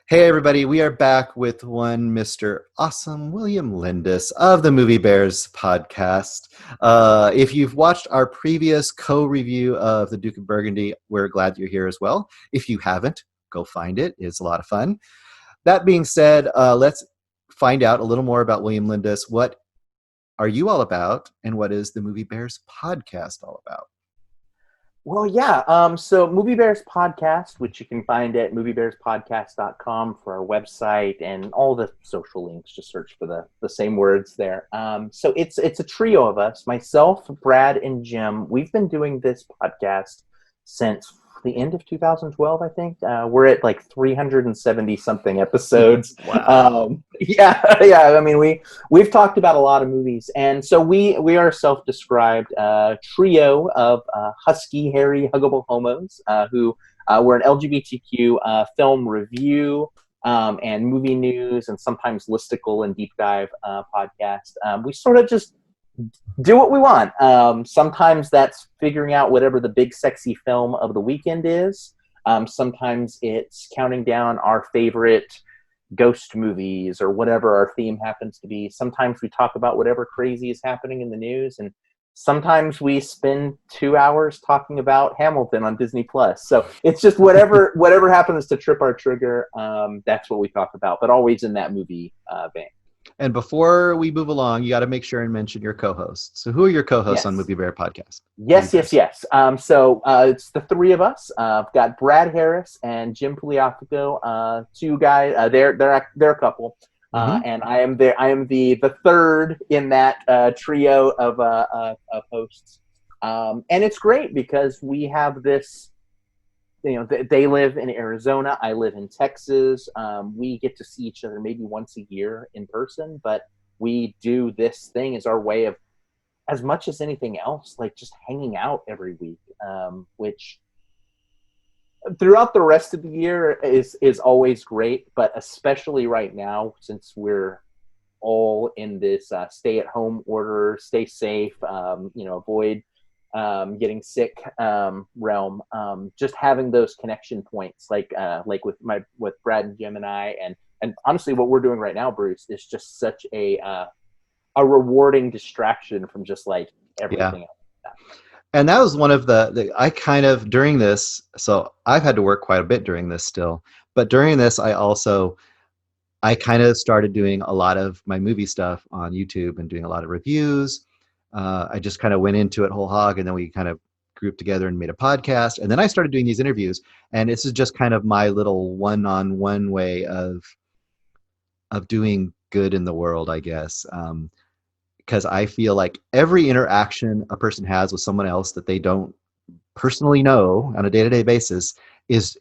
Hey everybody, we are back with one Mr. Awesome William Lindus of the Movie Bears podcast. If you've watched our previous co-review of The Duke of Burgundy, we're glad you're here as well. If you haven't, go find it. It's a lot of fun. That being said, let's find out a little more about William Lindus. What are you all about, and what is the Movie Bears podcast all about? Well, yeah. So Movie Bears Podcast, which you can find at moviebearspodcast.com for our website and all the social links. Just search for the same words there. So it's a trio of us, myself, Brad, and Jim. We've been doing this podcast since the end of 2012, I think. We're at like 370 something episodes. Wow. Yeah. I mean, we've talked about a lot of movies, and so we are a self-described trio of husky, hairy, huggable homos who we're an LGBTQ film review and movie news, and sometimes listicle and deep dive podcast. We sort of just do what we want. Sometimes that's figuring out whatever the big sexy film of the weekend is. Sometimes it's counting down our favorite ghost movies or whatever our theme happens to be. Sometimes we talk about whatever crazy is happening in the news, and sometimes we spend 2 hours talking about Hamilton on Disney Plus. So it's just whatever happens to trip our trigger. That's what we talk about, but always in that movie vein. And before we move along, you got to make sure and mention your co-hosts. So who are your co-hosts on Movie Bear Podcast? Yes. So it's the three of us. I've got Brad Harris and Jim Pugliafico, two guys. They're a couple, and I am the third in that trio of hosts. And it's great because we have this. You know, they live in Arizona. I live in Texas. We get to see each other maybe once a year in person, but we do this thing as our way of, as much as anything else, like just hanging out every week, which throughout the rest of the year is always great, but especially right now, since we're all in this stay-at-home order, stay safe, avoid getting sick realm, just having those connection points like with Brad and Jim and I, and honestly what we're doing right now, Bruce, is just such a rewarding distraction from just like everything else. And that was one of I kind of, during this, so I've had to work quite a bit during this still, but during this I kind of started doing a lot of my movie stuff on YouTube and doing a lot of reviews. I just kind of went into it whole hog, and then we kind of grouped together and made a podcast. And then I started doing these interviews, and this is just kind of my little one-on-one way of doing good in the world, I guess. Because I feel like every interaction a person has with someone else that they don't personally know on a day-to-day basis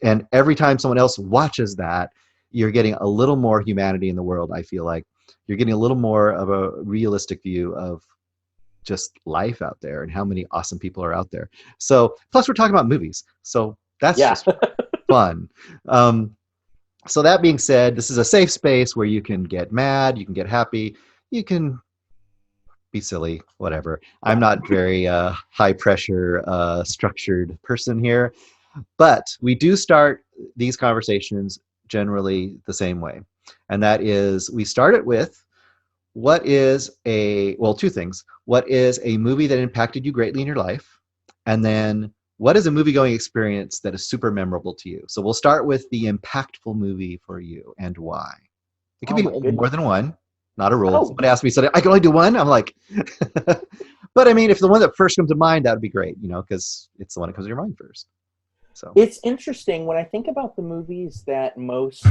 and every time someone else watches that, you're getting a little more humanity in the world. I feel like you're getting a little more of a realistic view of just life out there and how many awesome people are out there. So plus we're talking about movies, so that's just fun. So that being said, this is a safe space where you can get mad, you can get happy, you can be silly, whatever. I'm not very high pressure structured person here, but we do start these conversations generally the same way, and that is we start it with two things. What is a movie that impacted you greatly in your life? And then what is a movie-going experience that is super memorable to you? So we'll start with the impactful movie for you and why. It could be more than one, not a rule. Somebody asked me, so I can only do one? I'm like, but I mean, if the one that first comes to mind, that would be great, because it's the one that comes to your mind first. So it's interesting when I think about the movies that most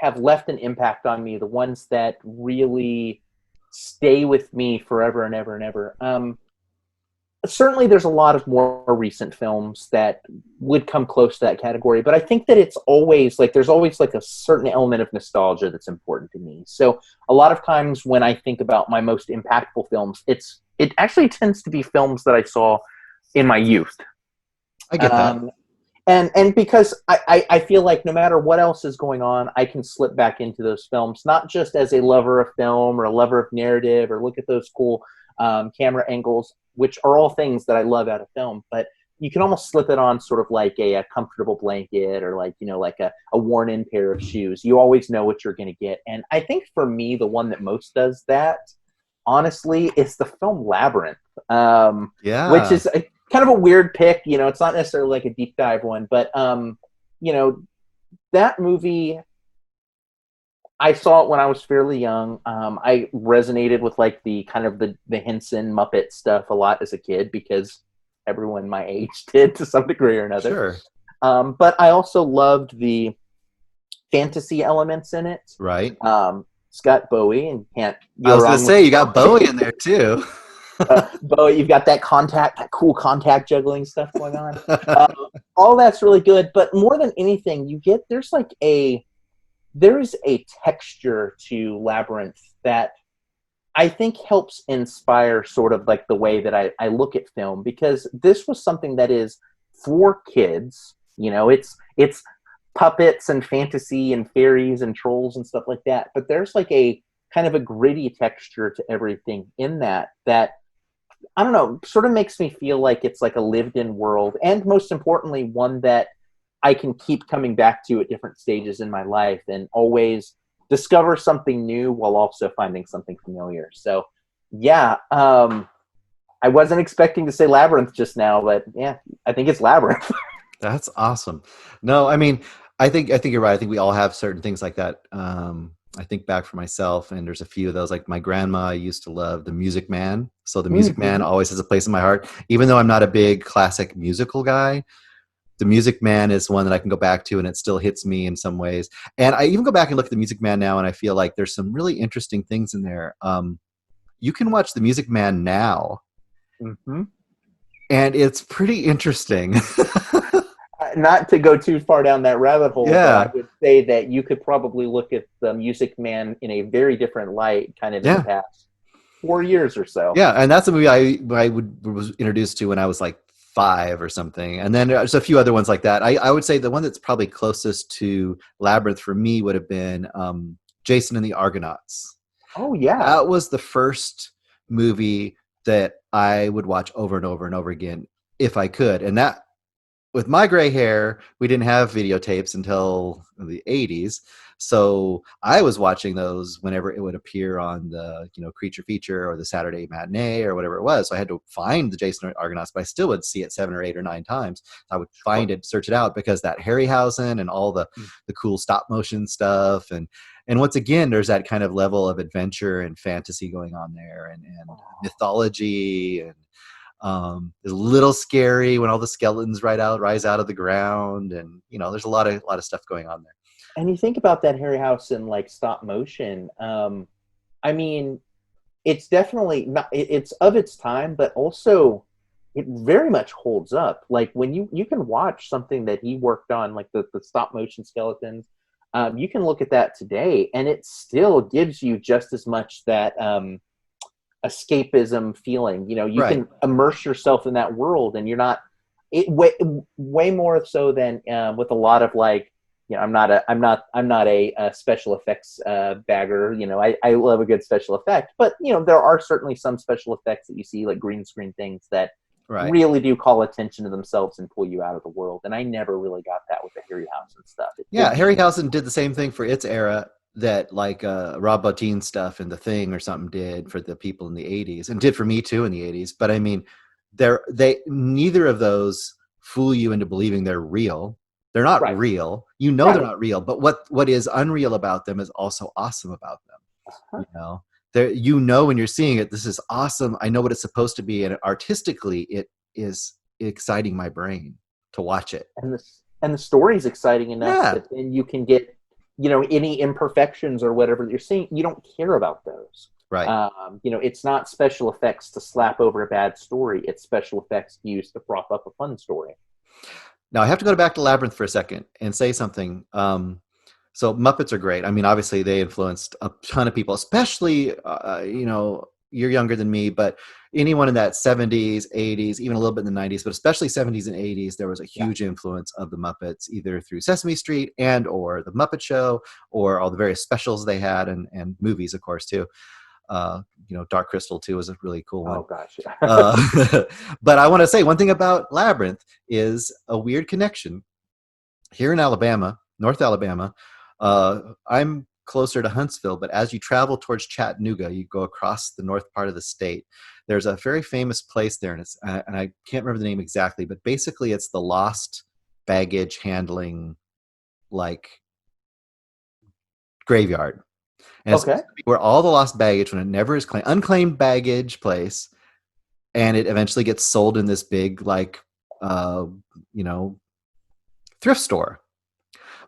have left an impact on me, the ones that really stay with me forever and ever and ever. Certainly there's a lot of more recent films that would come close to that category, but I think that it's always like there's always like a certain element of nostalgia that's important to me. So a lot of times when I think about my most impactful films, it actually tends to be films that I saw in my youth. I get that. And because I feel like no matter what else is going on, I can slip back into those films, not just as a lover of film or a lover of narrative or look at those cool camera angles, which are all things that I love out of film, but you can almost slip it on sort of like a comfortable blanket, or like, like a worn in pair of shoes. You always know what you're going to get. And I think for me, the one that most does that, honestly, is the film Labyrinth, which Yeah. is kind of a weird pick. It's not necessarily like a deep dive one, but you know, that movie, I saw it when I was fairly young. I resonated with like the kind of the Henson Muppet stuff a lot as a kid, because everyone my age did to some degree or another. Sure. But I also loved the fantasy elements in it. Right. Scott Bowie, and can't I go was gonna wrong with say you got Bowie in there too. Bowie. You've got that cool contact juggling stuff going on. Uh, all that's really good, but more than anything, there is a texture to Labyrinth that I think helps inspire sort of like the way that I look at film, because this was something that is for kids. It's puppets and fantasy and fairies and trolls and stuff like that. But there's like a kind of a gritty texture to everything in that I don't know, sort of makes me feel like it's like a lived in world, and most importantly, one that I can keep coming back to at different stages in my life and always discover something new while also finding something familiar. So, yeah, I wasn't expecting to say Labyrinth just now, but yeah, I think it's Labyrinth. That's awesome. No, I mean, I think you're right. I think we all have certain things like that. I think back for myself, and there's a few of those. Like my grandma used to love The Music Man, so The Music Man Mm-hmm. always has a place in my heart. Even though I'm not a big classic musical guy, The Music Man is one that I can go back to, and it still hits me in some ways. And I even go back and look at The Music Man now, and I feel like there's some really interesting things in there. You can watch The Music Man now, Mm-hmm. and it's pretty interesting. Not to go too far down that rabbit hole, but I Yeah, would say that you could probably look at the Music Man in a very different light, kind of in the yeah. past 4 years or so. Yeah, and that's a movie I was introduced to when I was like 5 or something, and then there's a few other ones like that. I would say the one that's probably closest to Labyrinth for me would have been Jason and the Argonauts. Oh yeah. That was the first movie that I would watch over and over and over again if I could, and that with my gray hair, we didn't have videotapes until the 80s. So I was watching those whenever it would appear on the, Creature Feature or the Saturday Matinee or whatever it was. So I had to find the Jason Argonauts, but I still would see it 7 or 8 or 9 times. I would find it, search it out, because that Harryhausen and all the cool stop motion stuff, and once again, there's that kind of level of adventure and fantasy going on there, and mythology, and it's a little scary when all the skeletons rise out of the ground, and there's a lot of stuff going on there. And you think about that Harryhausen like stop motion. I mean, it's definitely not. It's of its time, but also it very much holds up. Like when you can watch something that he worked on, like the stop motion skeletons. You can look at that today, and it still gives you just as much that escapism feeling. You Right. can immerse yourself in that world, and you're not it way more so than with a lot of like. I'm not a special effects bagger. I love a good special effect, but there are certainly some special effects that you see, like green screen things, that Right. really do call attention to themselves and pull you out of the world. And I never really got that with the Harryhausen stuff. It Yeah, didn't just. Harryhausen did the same thing for its era that like Rob Bottin stuff and The Thing or something did for the people in the 80s, and did for me too in the 80s. But I mean, they neither of those fool you into believing they're real. They're not Right, real. They're right. not real, but what is unreal about them is also awesome about them. Uh-huh. You know, when you're seeing it, this is awesome. I know what it's supposed to be, and artistically, it is exciting my brain to watch it. And the story is exciting enough Yeah, that then you can get any imperfections or whatever you're seeing. You don't care about those. right. It's not special effects to slap over a bad story. It's special effects used to prop up a fun story. Now I have to go back to Labyrinth for a second and say something. So Muppets are great. I mean, obviously they influenced a ton of people, especially you're younger than me, but anyone in that 70s, 80s, even a little bit in the 90s, but especially 70s and 80s, there was a Yeah. huge influence of the Muppets, either through Sesame Street and or the Muppet Show, or all the various specials they had, and movies, of course, too. Dark Crystal too was a really cool Oh one. gosh. But I want to say one thing about Labyrinth is a weird connection here in Alabama, North Alabama. I'm closer to Huntsville, but as you travel towards Chattanooga, you go across the north part of the state. There's a very famous place there, and I can't remember the name exactly, but basically it's the lost baggage handling, like, graveyard. And it's Okay. supposed to be where all the lost baggage, when it never is claimed, unclaimed baggage place, and it eventually gets sold in this big, like, uh, you know, thrift store.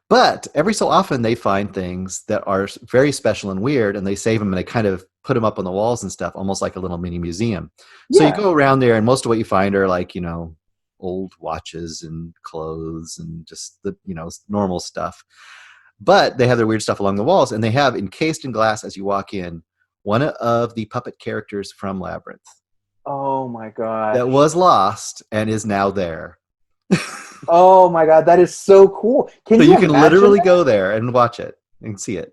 But every so often they find things that are very special and weird, and they save them and they kind of put them up on the walls and stuff, almost like a little mini museum. So you Yeah. go around there, and most of what you find are, like, old watches and clothes and just the, normal stuff. But they have their weird stuff along the walls, and they have encased in glass as you walk in one of the puppet characters from Labyrinth Oh my that gosh. was lost and is now there. Oh my god, that is so cool. Can So you you can imagine literally that? go there and watch it and see it.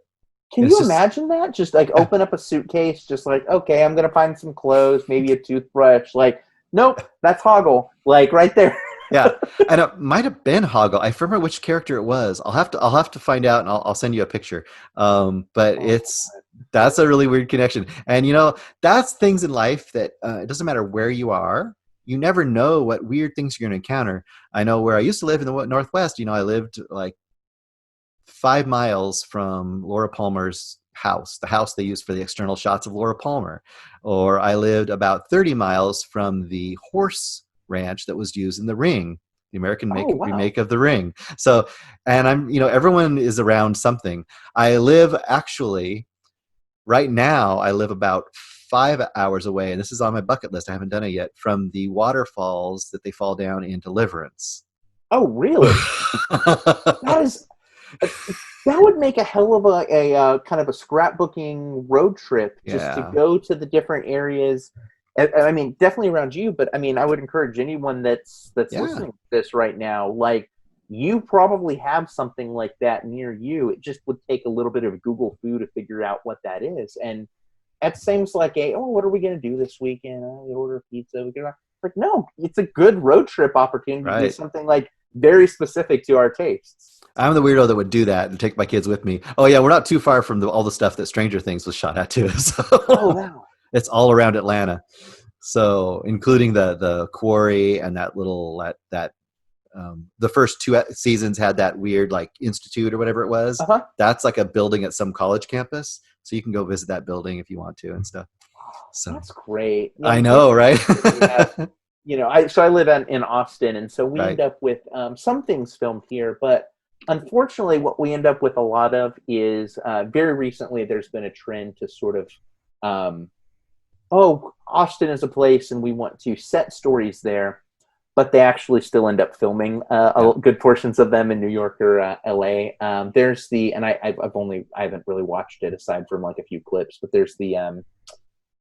Can It's you just, imagine that? Just like yeah, open up a suitcase, just like, okay, I'm gonna find some clothes, maybe a toothbrush. Like, nope, that's Hoggle. Like right there. yeah. And it might have been Hoggle. I remember which character it was. I'll have to find out, and I'll send you a picture. But Oh, that's a really weird connection. And that's things in life that it doesn't matter where you are. You never know what weird things you're going to encounter. I know where I used to live in the Northwest. I lived like 5 miles from Laura Palmer's house, the house they used for the external shots of Laura Palmer. Or I lived about 30 miles from the horse ranch that was used in The Ring, the American oh wow. remake of The Ring. So, and everyone is around something. I live actually, right now, I live about 5 hours away, and this is on my bucket list. I haven't done it yet, from the waterfalls that they fall down in Deliverance. Oh really? That is that would make a hell of a kind of a scrapbooking road trip just to Yeah. go to the different areas. I mean, definitely around you, but I mean, I would encourage anyone that's Yeah. listening to this right now. Like, you probably have something like that near you. It just would take a little bit of Google foo to figure out what that is, and it seems like what are we going to do this weekend? Oh, we order pizza. We go like, no, it's a good road trip opportunity to do Right. something like very specific to our tastes. I'm the weirdo that would do that and take my kids with me. Oh yeah, we're not too far from all the stuff that Stranger Things was shot at too. Oh So wow. it's all around Atlanta. So including the quarry and that little that the first two seasons had that weird, like, institute or whatever it was. Uh-huh. That's like a building at some college campus. So you can go visit that building if you want to and stuff. So That's great. Yeah, I we know, right? definitely have. I live in Austin, and so we Right. end up with some things filmed here, but unfortunately, what we end up with a lot of is very recently there's been a trend to sort of, oh, Austin is a place, and we want to set stories there, but they actually still end up filming Yeah. good portions of them in New York or LA. There's and I haven't really watched it aside from like a few clips, but there's the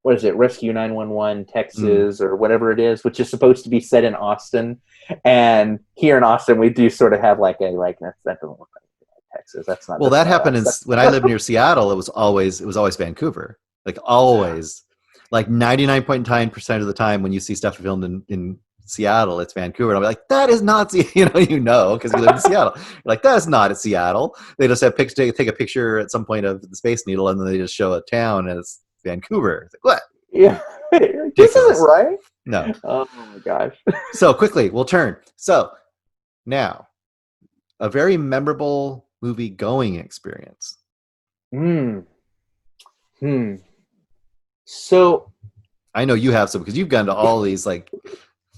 what is it, Rescue 911 Mm. Texas or whatever it is, which is supposed to be set in Austin. And here in Austin, we do sort of have like that doesn't look like Texas. Well, That's that not happened us. That's, when I lived near Seattle. It was always Vancouver, like always, like 99.9% of the time when you see stuff filmed in Seattle, it's Vancouver. And I'll be like, that is not, because you live in Seattle. You're like, that is not at Seattle. They just have take a picture at some point of the Space Needle, and then they just show a town and it's Vancouver. It's like, what? yeah, this isn't Ridiculous. right. No. Oh my gosh. So quickly, we'll turn. So now, a very memorable movie going experience. Hmm. Hmm. So I know you have some because you've gone to all these, like,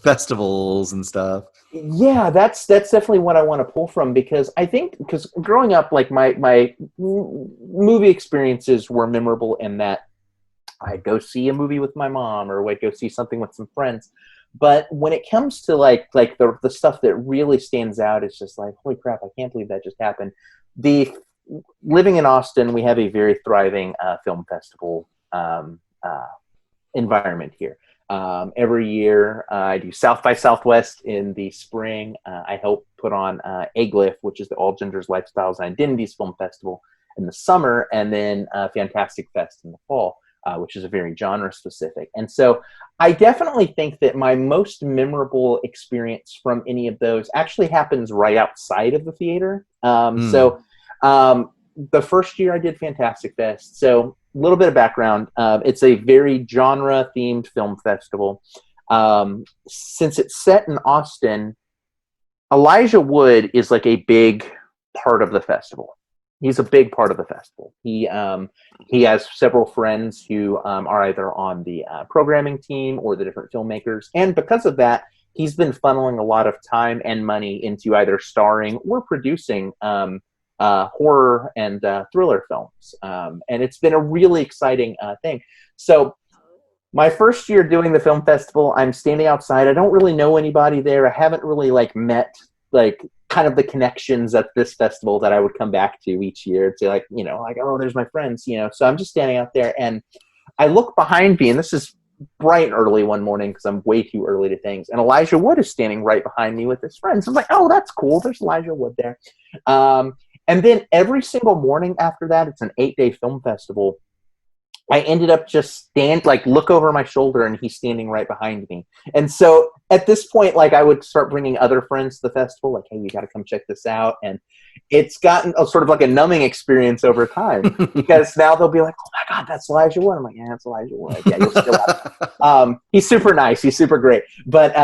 festivals and stuff. yeah, that's definitely what I want to pull from, because I think because growing up, like my movie experiences were memorable in that I'd go see a movie with my mom, or I'd go see something with some friends. But when it comes to like the stuff that really stands out, it's just like, holy crap, I can't believe that just happened. The Living in Austin, we have a very thriving film festival environment here. Every year, I do South by Southwest in the spring. I help put on AGLIF, which is the All Genders, Lifestyles, and Identities Film Festival in the summer, and then Fantastic Fest in the fall. which is a very genre specific. And so I definitely think that my most memorable experience from any of those actually happens right outside of the theater. Mm. The first year I did Fantastic Fest. So a little bit of background. It's a very genre themed film festival. Since it's set in Austin, Elijah Wood is like a big part of the festival. He's a big part of the festival. He has several friends who are either on the programming team or the different filmmakers, and because of that, he's been funneling a lot of time and money into either starring or producing horror and thriller films, and it's been a really exciting thing. So my first year doing the film festival, I'm standing outside. I don't really know anybody there. I haven't really like met like kind of the connections at this festival that I would come back to each year to like, like, oh, there's my friends, So I'm just standing out there and I look behind me, and this is bright and early one morning because I'm way too early to things. And Elijah Wood is standing right behind me with his friends. I'm like, oh, that's cool. There's Elijah Wood there. And then every single morning after that, it's an 8-day film festival. I ended up just look over my shoulder, and he's standing right behind me. And so at this point, like I would start bringing other friends to the festival, like, hey, you got to come check this out. And it's gotten a sort of like a numbing experience over time because now they'll be like, oh my God, that's Elijah Wood. I'm like, yeah, that's Elijah Wood. Yeah, you'll still have he's super nice. He's super great. But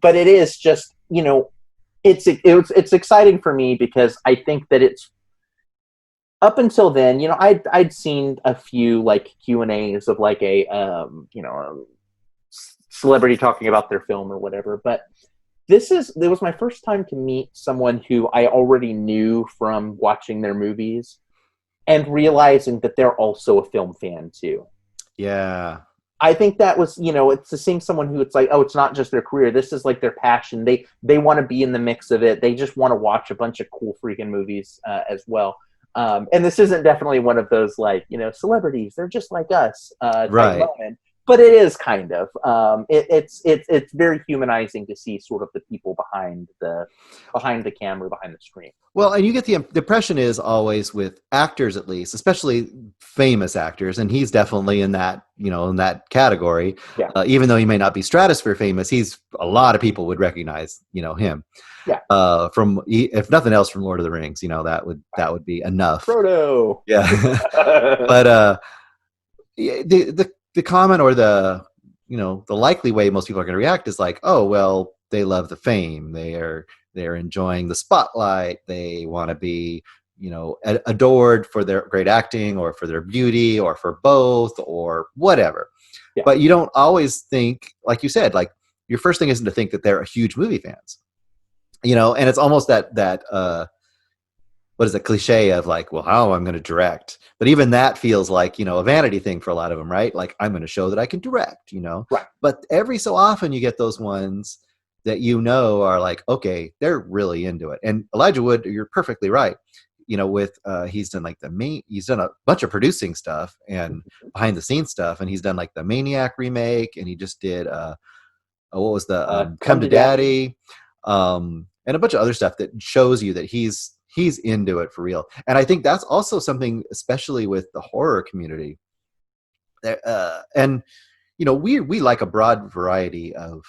it is just, it's exciting for me because I think that it's, up until then, I'd seen a few like Q&As of like a celebrity talking about their film or whatever, but it was my first time to meet someone who I already knew from watching their movies and realizing that they're also a film fan too. Yeah. I think that was, it's to seeing someone who it's like, oh, it's not just their career. This is like their passion. They want to be in the mix of it. They just want to watch a bunch of cool freaking movies as well. And this isn't definitely one of those like, celebrities. They're just like us type moment. But it is kind of. It's very humanizing to see sort of the people behind the camera, behind the screen. Well, and you get the impression is always with actors, at least, especially famous actors, and he's definitely in that, in that category. Yeah. Even though he may not be stratosphere famous, a lot of people would recognize, him. Yeah. From, if nothing else, from Lord of the Rings, that would be enough. Frodo. Yeah. But the comment or the likely way most people are going to react is like, oh, well, they love the fame. They're enjoying the spotlight. They want to be, adored for their great acting or for their beauty or for both or whatever. Yeah. But you don't always think, like you said, like your first thing isn't to think that they're huge movie fans, and it's almost that what is the cliche of like, well, how I'm going to direct, but even that feels like, a vanity thing for a lot of them, right? Like I'm going to show that I can direct, Right. But every so often you get those ones that, are like, okay, they're really into it. And Elijah Wood, you're perfectly right. With, he's done like he's done a bunch of producing stuff and behind the scenes stuff. And he's done like the Maniac remake. And he just did, what was the, Come to Daddy. And a bunch of other stuff that shows you that he's into it for real. And I think that's also something, especially with the horror community. And, we like a broad variety of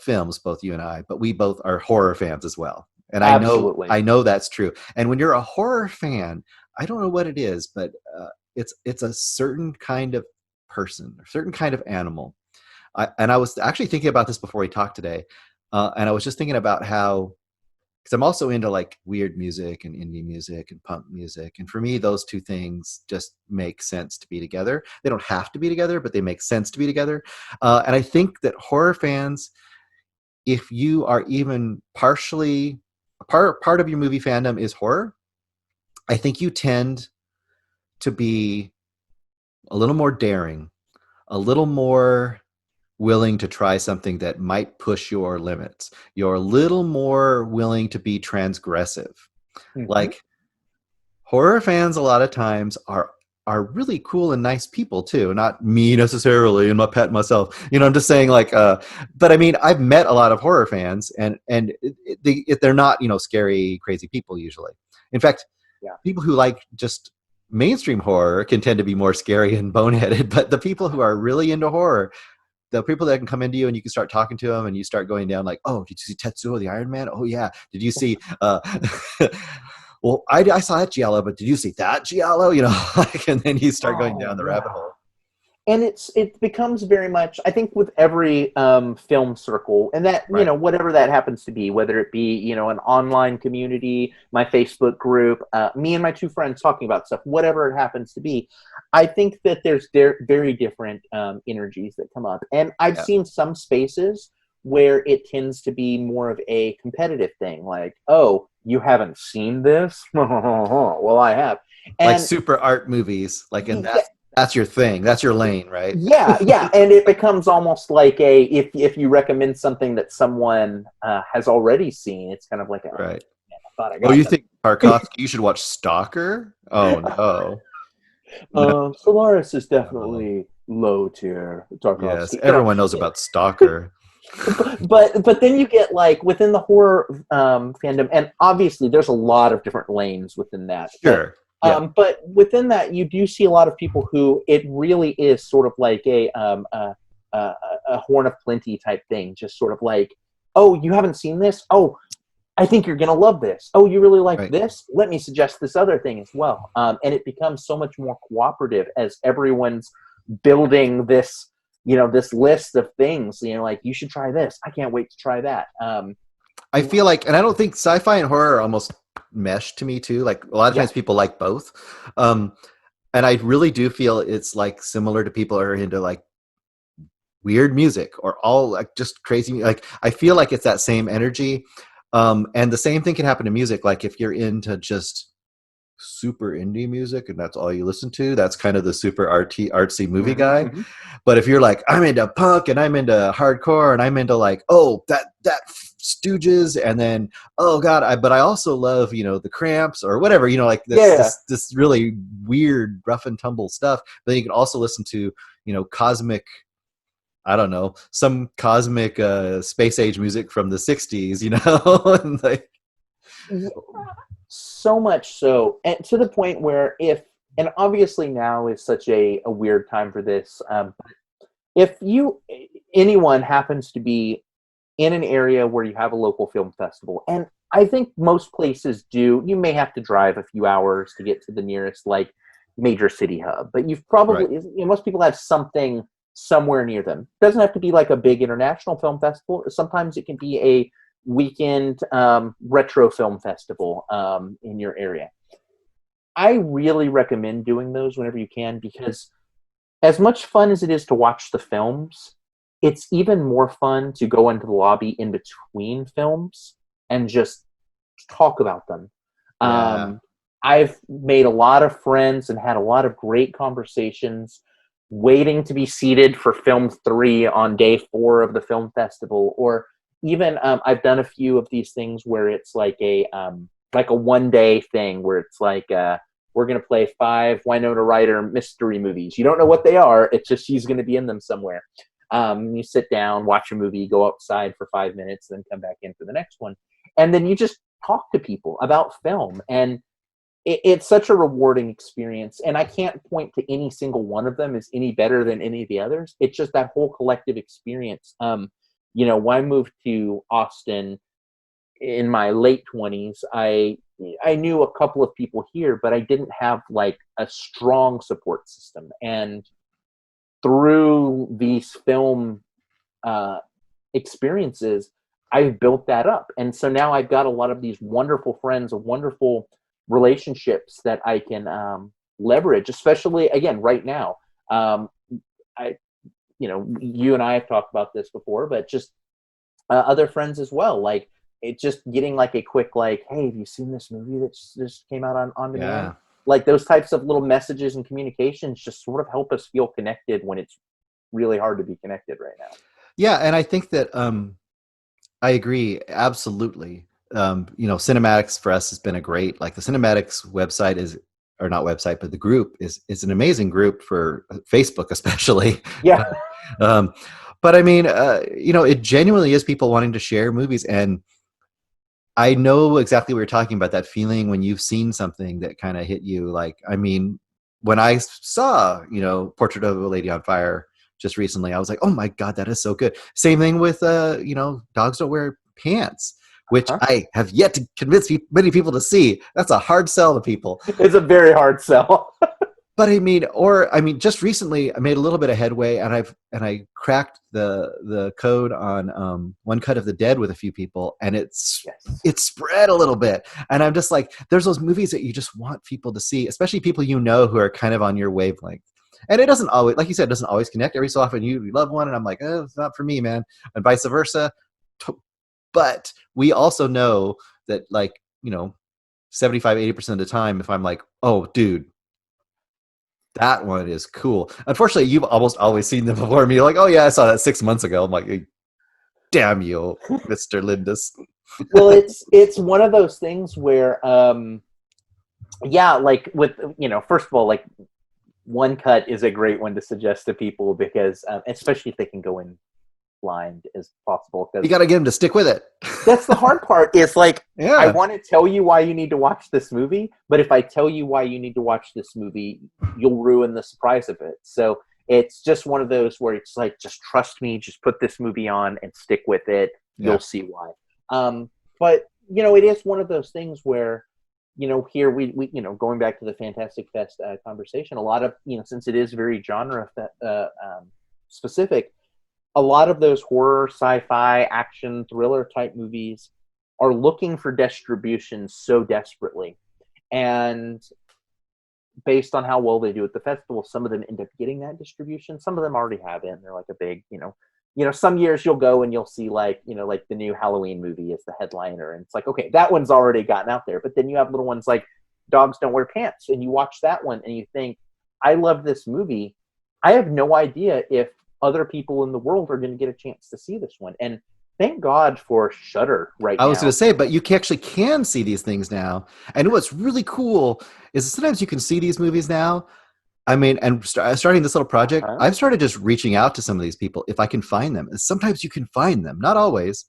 films, both you and I, but we both are horror fans as well. And Absolutely. I know that's true. And when you're a horror fan, I don't know what it is, but it's a certain kind of person, a certain kind of animal. I was actually thinking about this before we talked today. And I was just thinking about how, because I'm also into like weird music and indie music and punk music. And for me, those two things just make sense to be together. They don't have to be together, but they make sense to be together. And I think that horror fans, if you are even partially, part of your movie fandom is horror, I think you tend to be a little more daring, a little more willing to try something that might push your limits. You're a little more willing to be transgressive. Mm-hmm. Like horror fans a lot of times are really cool and nice people too. Not me necessarily, and my pet myself. I'm just saying like, but I mean, I've met a lot of horror fans and they're not, scary, crazy people usually. In fact, people who like just mainstream horror can tend to be more scary and boneheaded, but the people who are really into horror, the people that can come into you and you can start talking to them and you start going down like, oh, did you see Tetsuo the Iron Man? Oh yeah. Did you see well, I saw that Giallo, but did you see that Giallo? You know, like, and then you start going Oh down the yeah. rabbit hole. And it becomes very much, I think, with every film circle, and that, Right. whatever that happens to be, whether it be, an online community, my Facebook group, me and my two friends talking about stuff, whatever it happens to be, I think that there's very different energies that come up. And I've Yeah. seen some spaces where it tends to be more of a competitive thing, like, oh, you haven't seen this? Well, I have. Like And super art movies, like, and yeah, that's your thing. That's your lane, right? yeah, and it becomes almost like a, if you recommend something that someone has already seen, it's kind of like, oh, Right. man, I thought I Oh, got you that. think Tarkovsky? You should watch Stalker. Oh no, no. Solaris is No. definitely low tier Yes, Tarkovsky, everyone knows about Stalker. but then you get like within the horror fandom, and obviously there's a lot of different lanes within that, Sure. Yeah. but within that you do see a lot of people who it really is sort of like a horn of plenty type thing, just sort of like, oh, you haven't seen this? Oh, I think you're gonna love this. Oh, you really like Right. this? Let me suggest this other thing as well. And it becomes so much more cooperative as everyone's building this, this list of things. Like, you should try this. I can't wait to try that. I feel like, and I don't think sci-fi and horror are almost mesh to me too. Like a lot of Yeah, times people like both. Um, and I really do feel it's like similar to people who are into like weird music or all like just crazy. Like I feel like it's that same energy. And the same thing can happen to music. Like if you're into just super indie music and that's all you listen to, that's kind of the super artsy movie guy. hmm But if you're like, I'm into punk and I'm into hardcore and I'm into like, oh, that Stooges, and then oh god, but I also love the Cramps or whatever, like this yeah. this really weird rough and tumble stuff. But then you can also listen to cosmic, I don't know, some cosmic space age music from the 60s, and like So much so, and to the point where and obviously now is such a weird time for this. If anyone happens to be in an area where you have a local film festival, and I think most places do, you may have to drive a few hours to get to the nearest like major city hub, but you've right. probably, most people have something somewhere near them. It doesn't have to be like a big international film festival. Sometimes it can be a weekend retro film festival in your area. I really recommend doing those whenever you can, because as much fun as it is to watch the films, it's even more fun to go into the lobby in between films and just talk about them. Yeah. Um, I've made a lot of friends and had a lot of great conversations waiting to be seated for film 3 on day 4 of the film festival, or even I've done a few of these things where it's like a 1 day thing where it's like we're going to play 5 Winona Ryder mystery movies. You don't know what they are. It's just she's going to be in them somewhere. You sit down, watch a movie, go outside for 5 minutes, then come back in for the next one. And then you just talk to people about film. And it's such a rewarding experience. And I can't point to any single one of them as any better than any of the others. It's just that whole collective experience. When I moved to Austin in my late 20s, I knew a couple of people here, but I didn't have like a strong support system. And through these film experiences, I've built that up. And so now I've got a lot of these wonderful friends, wonderful relationships that I can leverage, especially again right now. I, you and I have talked about this before, but just other friends as well. Like it just getting like a quick like, hey, have you seen this movie that just came out on demand? Yeah. Like those types of little messages and communications just sort of help us feel connected when it's really hard to be connected right now. Yeah, and I think that I agree absolutely. Cinematics for us has been a great, like the Cinematics website is, or not website, but the group is an amazing group for Facebook, especially. Yeah. um, but I mean, it genuinely is people wanting to share movies, and I know exactly what you're talking about, that feeling when you've seen something that kind of hit you. Like, I mean, when I saw, Portrait of a Lady on Fire just recently, I was like, oh my God, that is so good. Same thing with, Dogs Don't Wear Pants, which Huh? I have yet to convince many people to see. That's a hard sell to people. It's a very hard sell. But I mean, just recently I made a little bit of headway, and I cracked the code on One Cut of the Dead with a few people, and Yes. it's spread a little bit. And I'm just like, there's those movies that you just want people to see, especially people who are kind of on your wavelength. And it doesn't always, like you said, it doesn't always connect. Every so often you love one, and I'm like, oh, it's not for me, man, and vice versa. But we also know that, like, 75-80% of the time, if I'm like, oh, dude, that one is cool. Unfortunately, you've almost always seen them before me. You're like, oh yeah, I saw that 6 months ago. I'm like, damn you, Mr. Lindus. Well, it's one of those things where, yeah, like with first of all, like One Cut is a great one to suggest to people because, especially if they can go in blind as possible, You because got to get them to stick with it. that's the hard part. Is like I Yeah, want to tell you why you need to watch this movie, but if I tell you why you need to watch this movie, you'll ruin the surprise of it. So it's just one of those where it's like, just trust me, just put this movie on and stick with it. yeah, You'll see why. But it is one of those things where here we going back to the Fantastic Fest conversation, a lot of since it is very genre specific, a lot of those horror, sci-fi, action, thriller type movies are looking for distribution so desperately. And based on how well they do at the festival, some of them end up getting that distribution. Some of them already have it, and they're like a big, some years you'll go and you'll see like the new Halloween movie is the headliner, and it's like, okay, that one's already gotten out there. But then you have little ones like Dogs Don't Wear Pants, and you watch that one and you think, I love this movie. I have no idea if other people in the world are going to get a chance to see this one. And thank God for Shudder right I was going now. to say, but you actually can see these things now. And what's really cool is sometimes you can see these movies now. I mean, and starting this little project, Uh-huh. I've started just reaching out to some of these people if I can find them. And sometimes you can find them, not always.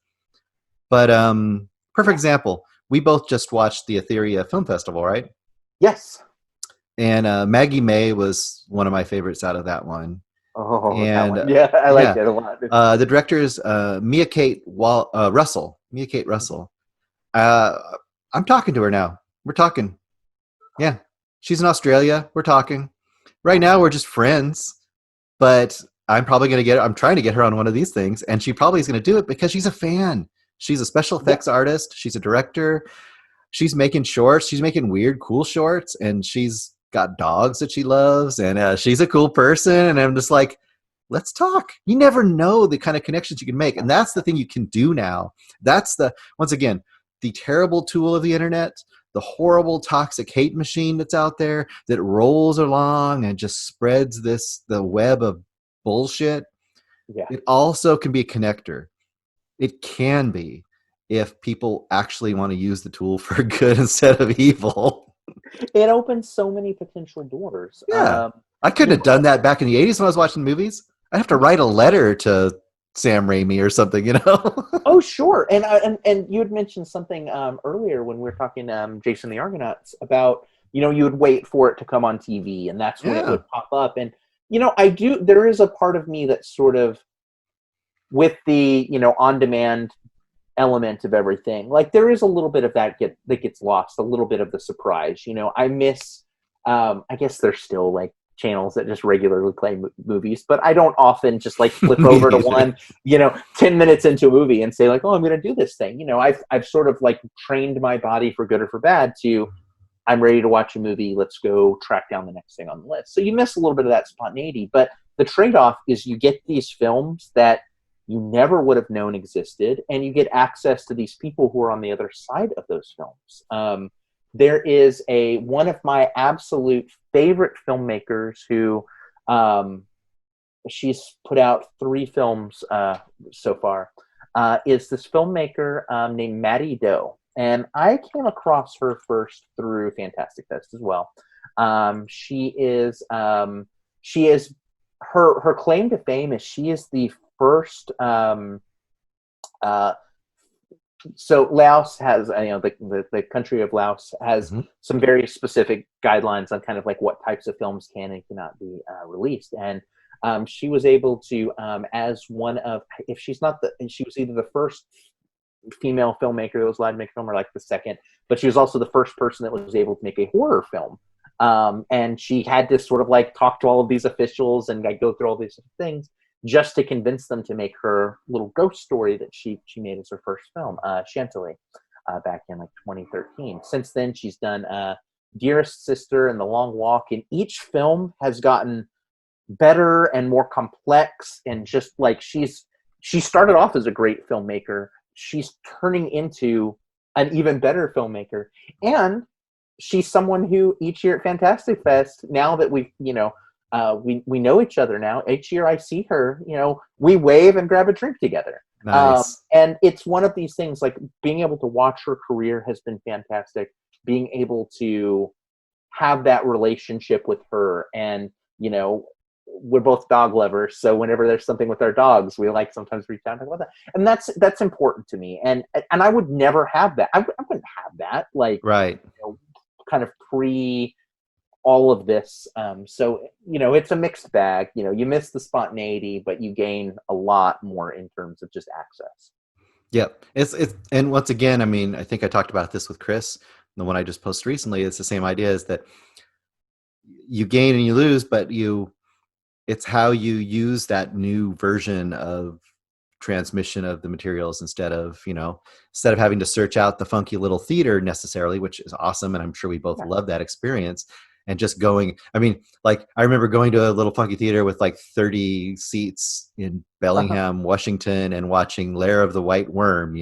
But perfect Yeah. example. We both just watched the Etheria Film Festival, right? Yes. And Maggie May was one of my favorites out of that one. Oh, that And one. Yeah, I yeah, liked it a lot. the director is Russell. Mia Kate Russell. Uh, I'm talking to her now. We're talking. Yeah, she's in Australia. We're talking. Right now, we're just friends. But I'm trying to get her on one of these things, and she probably is going to do it because she's a fan. She's a special Yeah. effects artist. She's a director. She's making shorts. She's making weird, cool shorts, and she's got dogs that she loves, and she's a cool person. And I'm just like, let's talk. You never know the kind of connections you can make, and that's the thing you can do now. That's once again, the terrible tool of the internet, the horrible toxic hate machine that's out there that rolls along and just spreads the web of bullshit. Yeah. It also can be a connector. It can be, if people actually want to use the tool for good instead of evil. It opens so many potential doors. Yeah. I couldn't have done that back in the 80s when I was watching movies. I'd have to write a letter to Sam Raimi or something. Oh, sure. And you had mentioned something earlier when we were talking Jason the Argonauts about you would wait for it to come on TV, and that's when it Yeah. would pop up. And I do. There is a part of me that's sort of with the on demand element of everything. Like there is a little bit of that gets lost, a little bit of the surprise. I miss. I guess there's still like channels that just regularly play movies, but I don't often just like flip Me over to neither. one 10 minutes into a movie and say like, oh, I'm going to do this thing. I've sort of like trained my body, for good or for bad, to I'm ready to watch a movie, let's go track down the next thing on the list. So you miss a little bit of that spontaneity, but the trade-off is you get these films that you never would have known existed, and you get access to these people who are on the other side of those films. There is one of my absolute favorite filmmakers who she's put out 3 films so far, is this filmmaker named Maddie Doe. And I came across her first through Fantastic Fest as well. She is her claim to fame is she is the first So Laos has, the country of Laos has Hmm. some very specific guidelines on kind of like what types of films can and cannot be released. And she was able to, as one of, if she's not the, she was either the first female filmmaker that was allowed to make a film or like the second, but she was also the first person that was able to make a horror film. And she had to sort of like talk to all of these officials and like go through all these things just to convince them to make her little ghost story that she made as her first film, Chantilly, back in like 2013. Since then, she's done Dearest Sister and The Long Walk, and each film has gotten better and more complex. And just like she started off as a great filmmaker, she's turning into an even better filmmaker, and she's someone who each year at Fantastic Fest, now that we know each other now, each year I see her, we wave and grab a drink together. Nice. And it's one of these things, like being able to watch her career has been fantastic. Being able to have that relationship with her, and we're both dog lovers, so whenever there's something with our dogs, we like sometimes reach out and talk about that, and that's important to me. And I would never have that. I wouldn't have that, like, Right. kind of pre all of this. So it's a mixed bag. You miss the spontaneity, but you gain a lot more in terms of just access. Yep. It's and once again, I mean, I think I talked about this with Chris, the one I just posted recently. It's the same idea, is that you gain and you lose, but it's how you use that new version of transmission of the materials, instead of having to search out the funky little theater necessarily, which is awesome, and I'm sure we both Yeah. love that experience. And just going, I mean, like, I remember going to a little funky theater with like 30 seats in Uh-huh. Bellingham, Washington, and watching Lair of the White Worm,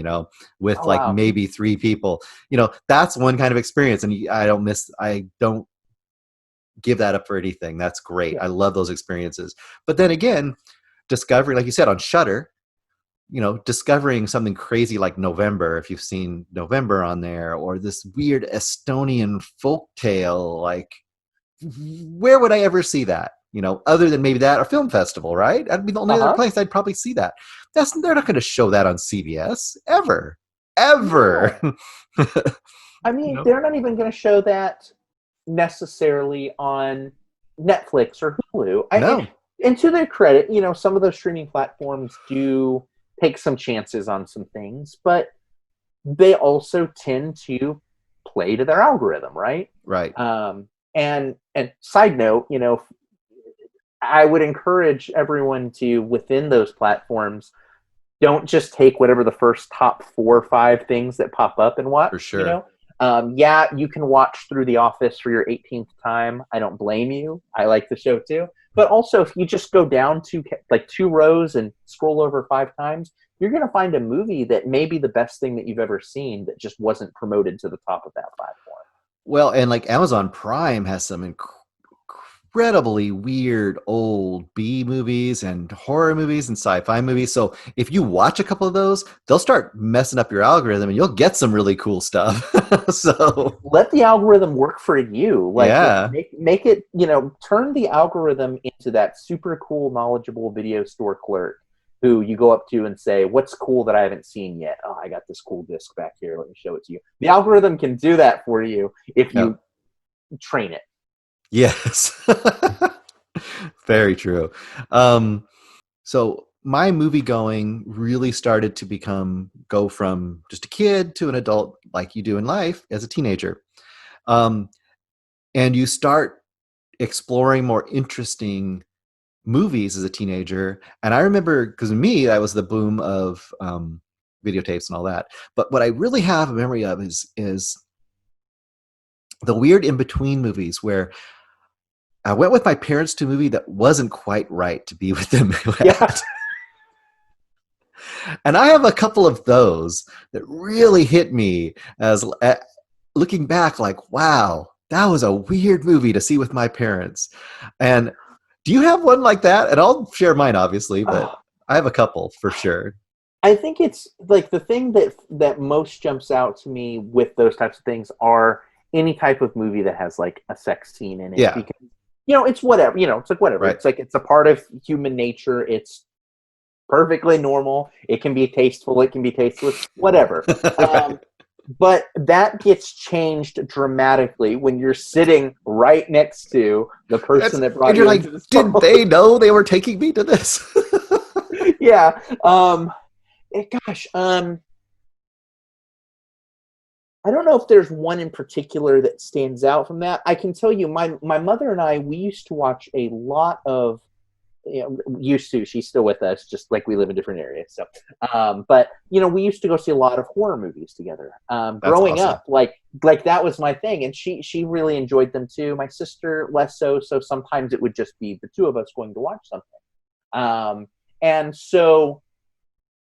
with Oh like wow. maybe three people. That's one kind of experience, and I don't give that up for anything. That's great. Yeah. I love those experiences. But then again, discovery, like you said, on Shutter, discovering something crazy like November, if you've seen November on there, or this weird Estonian folk tale, like, where would I ever see that? Other than maybe that or film festival, right? That'd be the only other Uh-huh. place I'd probably see that. They're not going to show that on CBS ever, ever. No. I you mean, know? they're not even going to show that necessarily on Netflix or Hulu. No, And to their credit, some of those streaming platforms do take some chances on some things, but they also tend to play to their algorithm, right? right, And side note, I would encourage everyone to, within those platforms, don't just take whatever the first top 4 or 5 things that pop up and for watch. sure. Yeah, you can watch through The Office for your 18th time. I don't blame you. I like the show too. But also, if you just go down to like 2 rows and scroll over 5 times, you're going to find a movie that may be the best thing that you've ever seen that just wasn't promoted to the top of that platform. Well, and like Amazon Prime has some incredibly weird old B movies and horror movies and sci-fi movies. So if you watch a couple of those, they'll start messing up your algorithm and you'll get some really cool stuff. So Let the algorithm work for you. Like, yeah, make it, turn the algorithm into that super cool, knowledgeable video store clerk who you go up to and say, what's cool that I haven't seen yet? Oh, I got this cool disc back here. Let me show it to you. The algorithm can do that for you if yep, you train it. yes, very true. So my movie going really started to go from just a kid to an adult, like you do in life as a teenager. Um, and you start exploring more interesting movies as a teenager. And I remember, because of me, that was the boom of videotapes and all that. But what I really have a memory of is the weird in between movies where I went with my parents to a movie that wasn't quite right to be with them Yeah. at. And I have a couple of those that really hit me as looking back, like, wow, that was a weird movie to see with my parents. And do you have one like that? And I'll share mine, obviously, but Oh, I have a couple for sure. I think it's like the thing that most jumps out to me with those types of things are any type of movie that has like a sex scene in it, Yeah, because it's whatever, it's like whatever. right. It's like it's a part of human nature. It's perfectly normal. It can be tasteful. It can be tasteless. Whatever. Right. But that gets changed dramatically when you're sitting right next to the person that And brought you're you like, into this did world. they know they were taking me to this? Yeah. Gosh. I don't know if there's one in particular that stands out from that. I can tell you, my mother and I, we used to watch a lot of, used to. She's still with us, just like we live in different areas. So, but we used to go see a lot of horror movies together. That's Growing awesome. up, like that was my thing, and she really enjoyed them too. My sister less so. So sometimes it would just be the two of us going to watch something. And so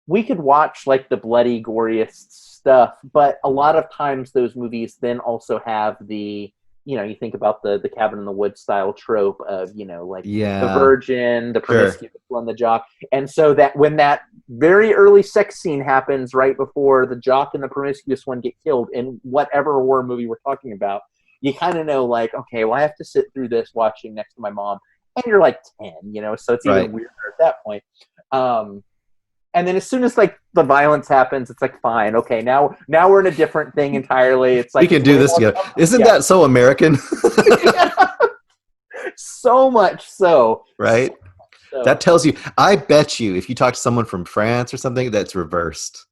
we could watch like the bloody, goriest stuff, but a lot of times those movies then also have the, you think about the cabin in the woods style trope of, like the Yeah, virgin, the sure. promiscuous one, the jock. And so that when that very early sex scene happens right before the jock and the promiscuous one get killed in whatever horror movie we're talking about, you kind of know, like, okay, well, I have to sit through this watching next to my mom. And you're like 10, so it's even Right. weirder at that point. And then as soon as like the violence happens, it's like, fine, okay, now we're in a different thing entirely. It's We like can it's do way this more together. comfortable. Isn't Yeah. that so American? So much so. So Right? That so. tells you, I bet you, if you talk to someone from France or something, that's reversed.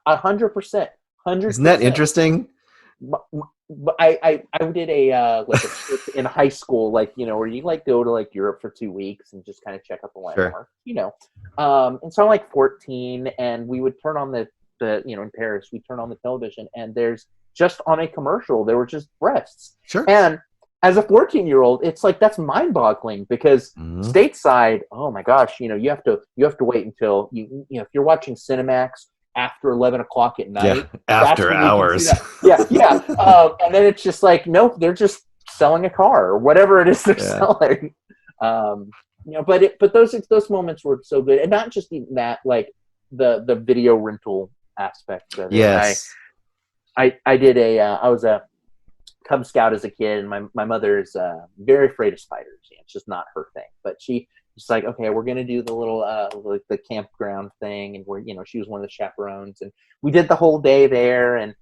100%. Isn't that 100%. interesting? But I did a like a trip in high school, like, where you like go to like Europe for 2 weeks and just kind of check out the Sure. landmark. And so I'm like 14, and we would turn on the in Paris, we turn on the television, and there's just on a commercial there were just breasts. Sure. And as a 14-year-old, it's like, that's mind-boggling, because Mhm. stateside, oh my gosh, you have to wait until if you're watching Cinemax after 11 o'clock at Yeah. night, that's After when you can see hours. that. Yeah, yeah. And then it's just like, nope, they're just selling a car or whatever it is they're Yeah. selling. But those moments were so good, and not just even that, like the video rental aspect of it. Yes. I did I was a Cub Scout as a kid, and my mother's very afraid of spiders. It's just not her thing. But she's like, okay, we're gonna do the little like the campground thing, and she was one of the chaperones, and we did the whole day there. And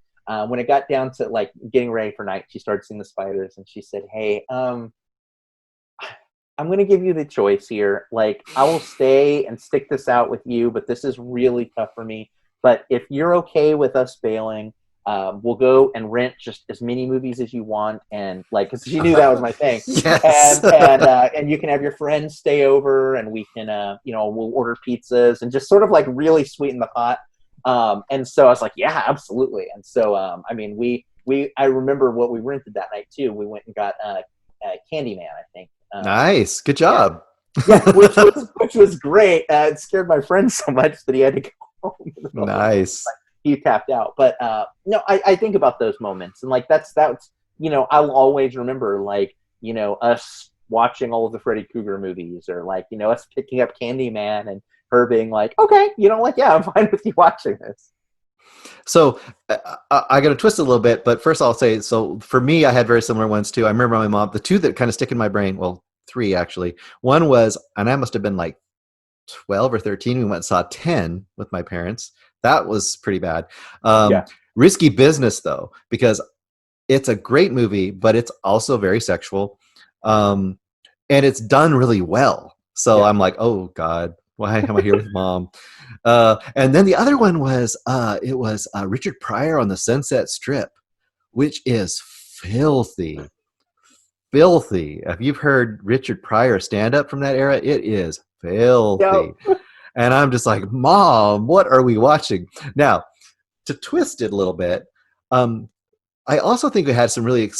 when it got down to like getting ready for night, she started seeing the spiders, and she said, "Hey, I'm going to give you the choice here. Like, I will stay and stick this out with you, but this is really tough for me. But if you're okay with us bailing, we'll go and rent just as many movies as you want." And like, because she knew that was my thing. Yes. And you can have your friends stay over, and we can we'll order pizzas and just sort of like really sweeten the pot. And so I was like, yeah, absolutely. And so I mean, I remember what we rented that night too. We went and got Candyman, I think. Nice. Good Yeah, job. yeah, which was great. It scared my friend so much that he had to go home in the middle of the night. Nice. He tapped out. But no, I think about those moments, and like that's I'll always remember, like, us watching all of the Freddy Krueger movies, or like, us picking up Candyman and her being like, okay, like, yeah, I'm fine with you watching this. So I got to twist it a little bit, but first I'll say, so for me, I had very similar ones too. I remember my mom, the two that kind of stick in my brain, well, three actually. One was, and I must have been like 12 or 13. We went and saw 10 with my parents. That was pretty bad. Yeah. Risky Business though, because it's a great movie, but it's also very sexual. And it's done really well. So Yeah. I'm like, oh God, why am I here with mom? And then the other one was it was Richard Pryor on the Sunset Strip, which is filthy, filthy. If you've heard Richard Pryor stand up from that era, it is filthy. Yep. And I'm just like, Mom, what are we watching? Now, to twist it a little bit, I also think we had some really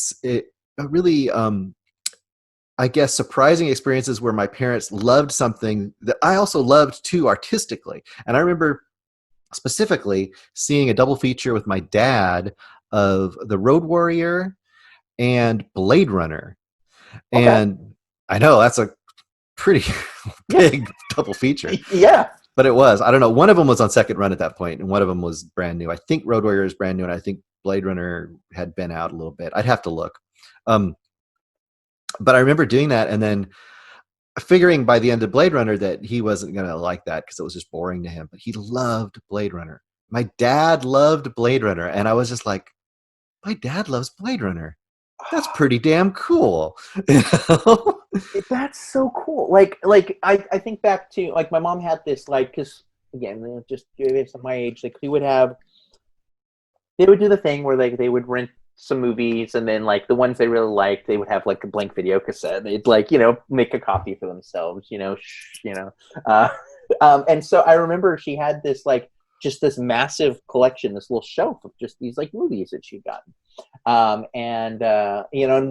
I guess surprising experiences where my parents loved something that I also loved too artistically. And I remember specifically seeing a double feature with my dad of The Road Warrior and Blade Runner. Okay. And I know that's a pretty Yeah. big double feature, Yeah. but it was. I don't know. One of them was on second run at that point, and one of them was brand new. I think Road Warrior is brand new, and I think Blade Runner had been out a little bit. I'd have to look. But I remember doing that, and then figuring by the end of Blade Runner that he wasn't going to like that because it was just boring to him. But he loved Blade Runner. My dad loved Blade Runner. And I was just like, my dad loves Blade Runner. That's pretty damn cool. You know? That's so cool. I think back to like my mom had this like because again just based on my age like they would do the thing where like they would rent some movies and then like the ones they really liked they would have like a blank video cassette. They'd like make a copy for themselves. And so I remember she had this like just this massive collection, this little shelf of just these like movies that she'd gotten. And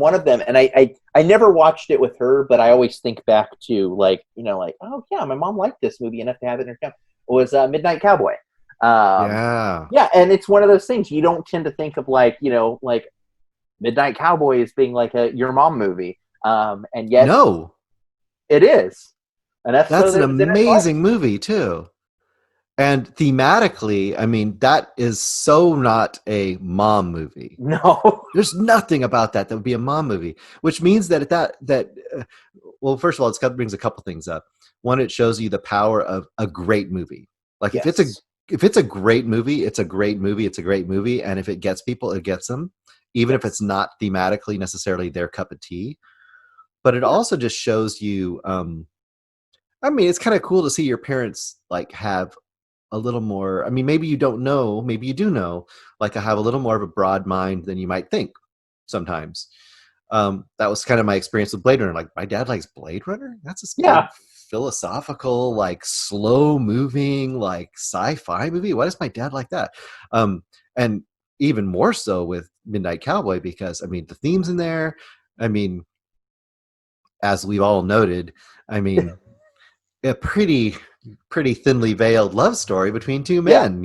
one of them, and I never watched it with her, but I always think back to like, oh yeah, my mom liked this movie enough to have it in her account. It was Midnight Cowboy. Yeah. Yeah. And it's one of those things you don't tend to think of like, like Midnight Cowboy as being like your mom movie. And yet No, it is. And that's an amazing movie too. And thematically, I mean, that is so not a mom movie. No. There's nothing about that would be a mom movie, which means well, first of all, it brings a couple things up. One, it shows you the power of a great movie. Like Yes. if it's a great movie, it's a great movie. It's a great movie, and if it gets people, it gets them, even if it's not thematically necessarily their cup of tea. But it also just shows you. I mean, it's kind of cool to see your parents like have a little more. I mean, maybe you don't know, maybe you do know. Like I have a little more of a broad mind than you might think sometimes. That was kind of my experience with Blade Runner. Like my dad likes Blade Runner. That's this big philosophical, like slow moving, like sci-fi movie. Why does my dad like that? And even more so with Midnight Cowboy because I mean the themes in there. I mean, as we've all noted, I mean, a pretty thinly veiled love story between two men.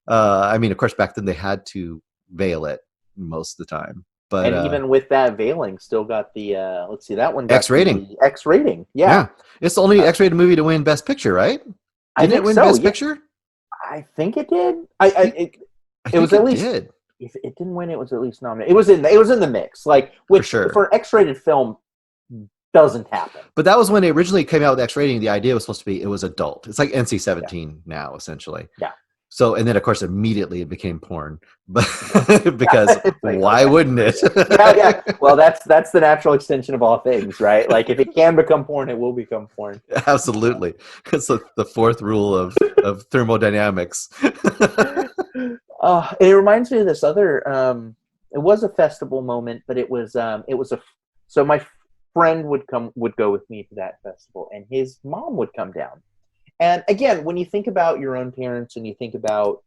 I mean, of course, back then they had to veil it most of the time. But and even with that veiling, still got the let's see, that one got X rating. X rating, yeah. It's the only X-rated movie to win Best Picture, right? Didn't it win Best Picture? I think it did. It was at least. Did. If it didn't win, it was at least nominated. It was in the mix, like which for X-rated film doesn't happen. But that was when it originally came out with X rating. The idea was supposed to be it was adult. It's like NC-17 now, essentially. Yeah. So, and then of course, immediately it became porn, but because why wouldn't it? Yeah. Well, that's the natural extension of all things, right? Like if it can become porn, it will become porn. Absolutely, it's the fourth rule of thermodynamics. It reminds me of this other. It was a festival moment, but it was so my friend would go with me to that festival, and his mom would come down. And again, when you think about your own parents and you think about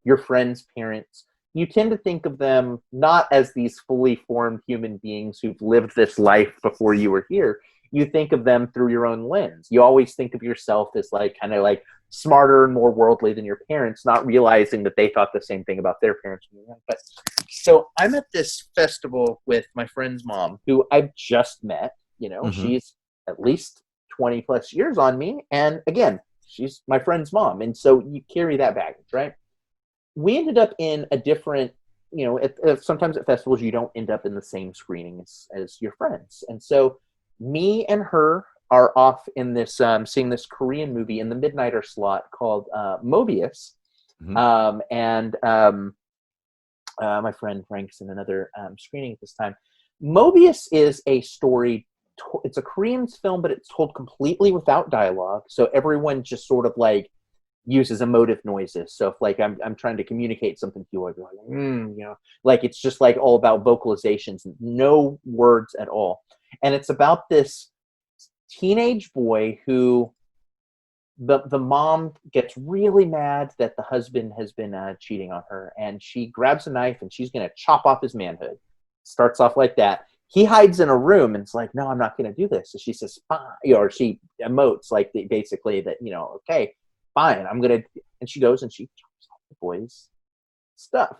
your friends' parents, you tend to think of them not as these fully formed human beings who've lived this life before you were here. You think of them through your own lens. You always think of yourself as like kind of like smarter and more worldly than your parents, not realizing that they thought the same thing about their parents. But so I'm at this festival with my friend's mom, who I've just met. She's at least 20 plus years on me. And again, she's my friend's mom. And so you carry that baggage, right? We ended up in a different, sometimes at festivals, you don't end up in the same screening as your friends. And so me and her are off in this, seeing this Korean movie in the midnighter slot called Mobius. Mm-hmm. My friend Frank's in another screening at this time. Mobius is a story. It's a Korean film, but it's told completely without dialogue. So everyone just sort of like uses emotive noises. So if like I'm trying to communicate something to you, I'd be like, like it's just like all about vocalizations, no words at all. And it's about this teenage boy who the mom gets really mad that the husband has been cheating on her, and she grabs a knife and she's going to chop off his manhood. Starts off like that. He hides in a room and it's like, no, I'm not going to do this. So she says, fine, or she emotes like basically that, okay, fine, I'm going to, and she goes and she chops off the boy's stuff.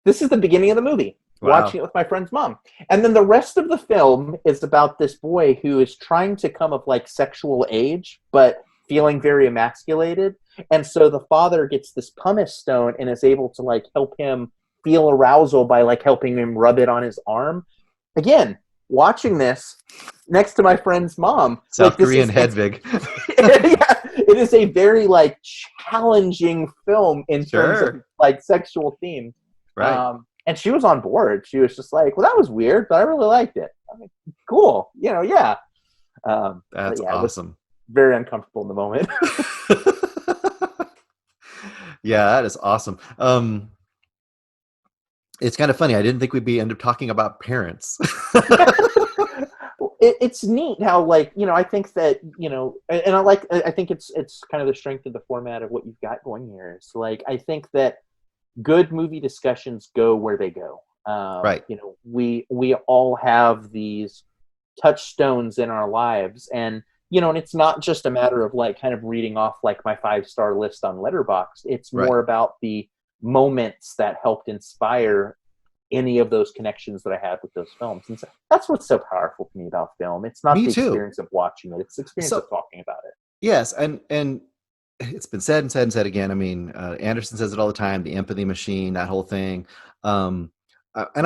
This is the beginning of the movie. Wow. Watching it with my friend's mom. And then the rest of the film is about this boy who is trying to come of like sexual age, but feeling very emasculated. And so the father gets this pumice stone and is able to like help him feel arousal by like helping him rub it on his arm. Again, watching this next to my friend's mom. South Korean Hedwig. Yeah, it is a very like challenging film in terms of Sure. like sexual themes. Right. And she was on board. She was just like, "Well, that was weird, but I really liked it." I mean, cool, yeah. But That's yeah, it was awesome. very uncomfortable in the moment. Yeah, that is awesome. It's kind of funny. I didn't think we'd be end up talking about parents. It's neat how like I think that and I think it's kind of the strength of the format of what you've got going here. It's like I think that good movie discussions go where they go. Right. We all have these touchstones in our lives, and and it's not just a matter of like kind of reading off like my 5-star list on Letterboxd. It's Right. more about the moments that helped inspire any of those connections that I had with those films. And so that's what's so powerful to me about film. It's not Me the too. experience of watching it; it's the experience of So talking about it. yes, and it's been said and said and said again. I mean, Anderson says it all the time. The empathy machine, that whole thing. And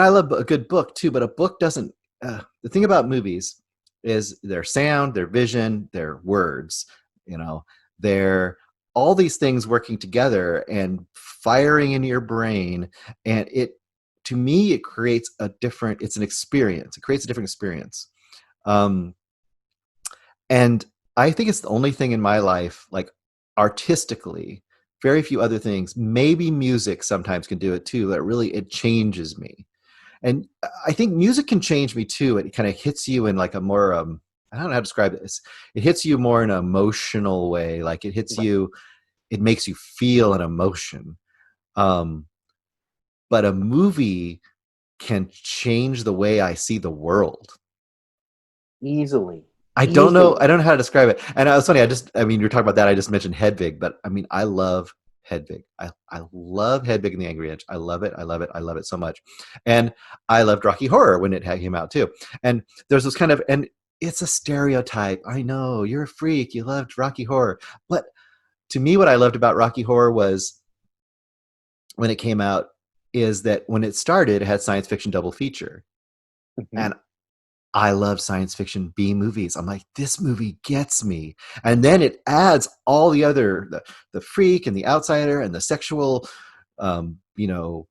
I love a good book too. But a book doesn't. The thing about movies is their sound, their vision, their words. You know, they're all these things working together and firing in your brain, and it to me it creates a different. It's an experience. It creates a different experience. Um, and I think it's the only thing in my life, like artistically, very few other things. Maybe music sometimes can do it too. That really it changes me, and I think music can change me too. It kind of hits you in like a more I don't know how to describe this. It hits you more in an emotional way. Like it hits Right. you. It makes you feel an emotion. Um, but a movie can change the way I see the world. Easily, I don't know. easily. I don't know how to describe it. And it was funny. I mean, you're talking about that. I just mentioned Hedwig, but I mean, I love Hedwig. I love Hedwig and the Angry Inch. I love it. I love it. I love it so much. And I loved Rocky Horror when it came out too. And there's this kind of, and it's a stereotype. I know you're a freak. You loved Rocky Horror. But to me, what I loved about Rocky Horror was when it came out is that when it started, it had science fiction double feature. Mhm. And I love science fiction B movies. I'm like, this movie gets me. And then it adds all the other, the freak and the outsider and the sexual, you know,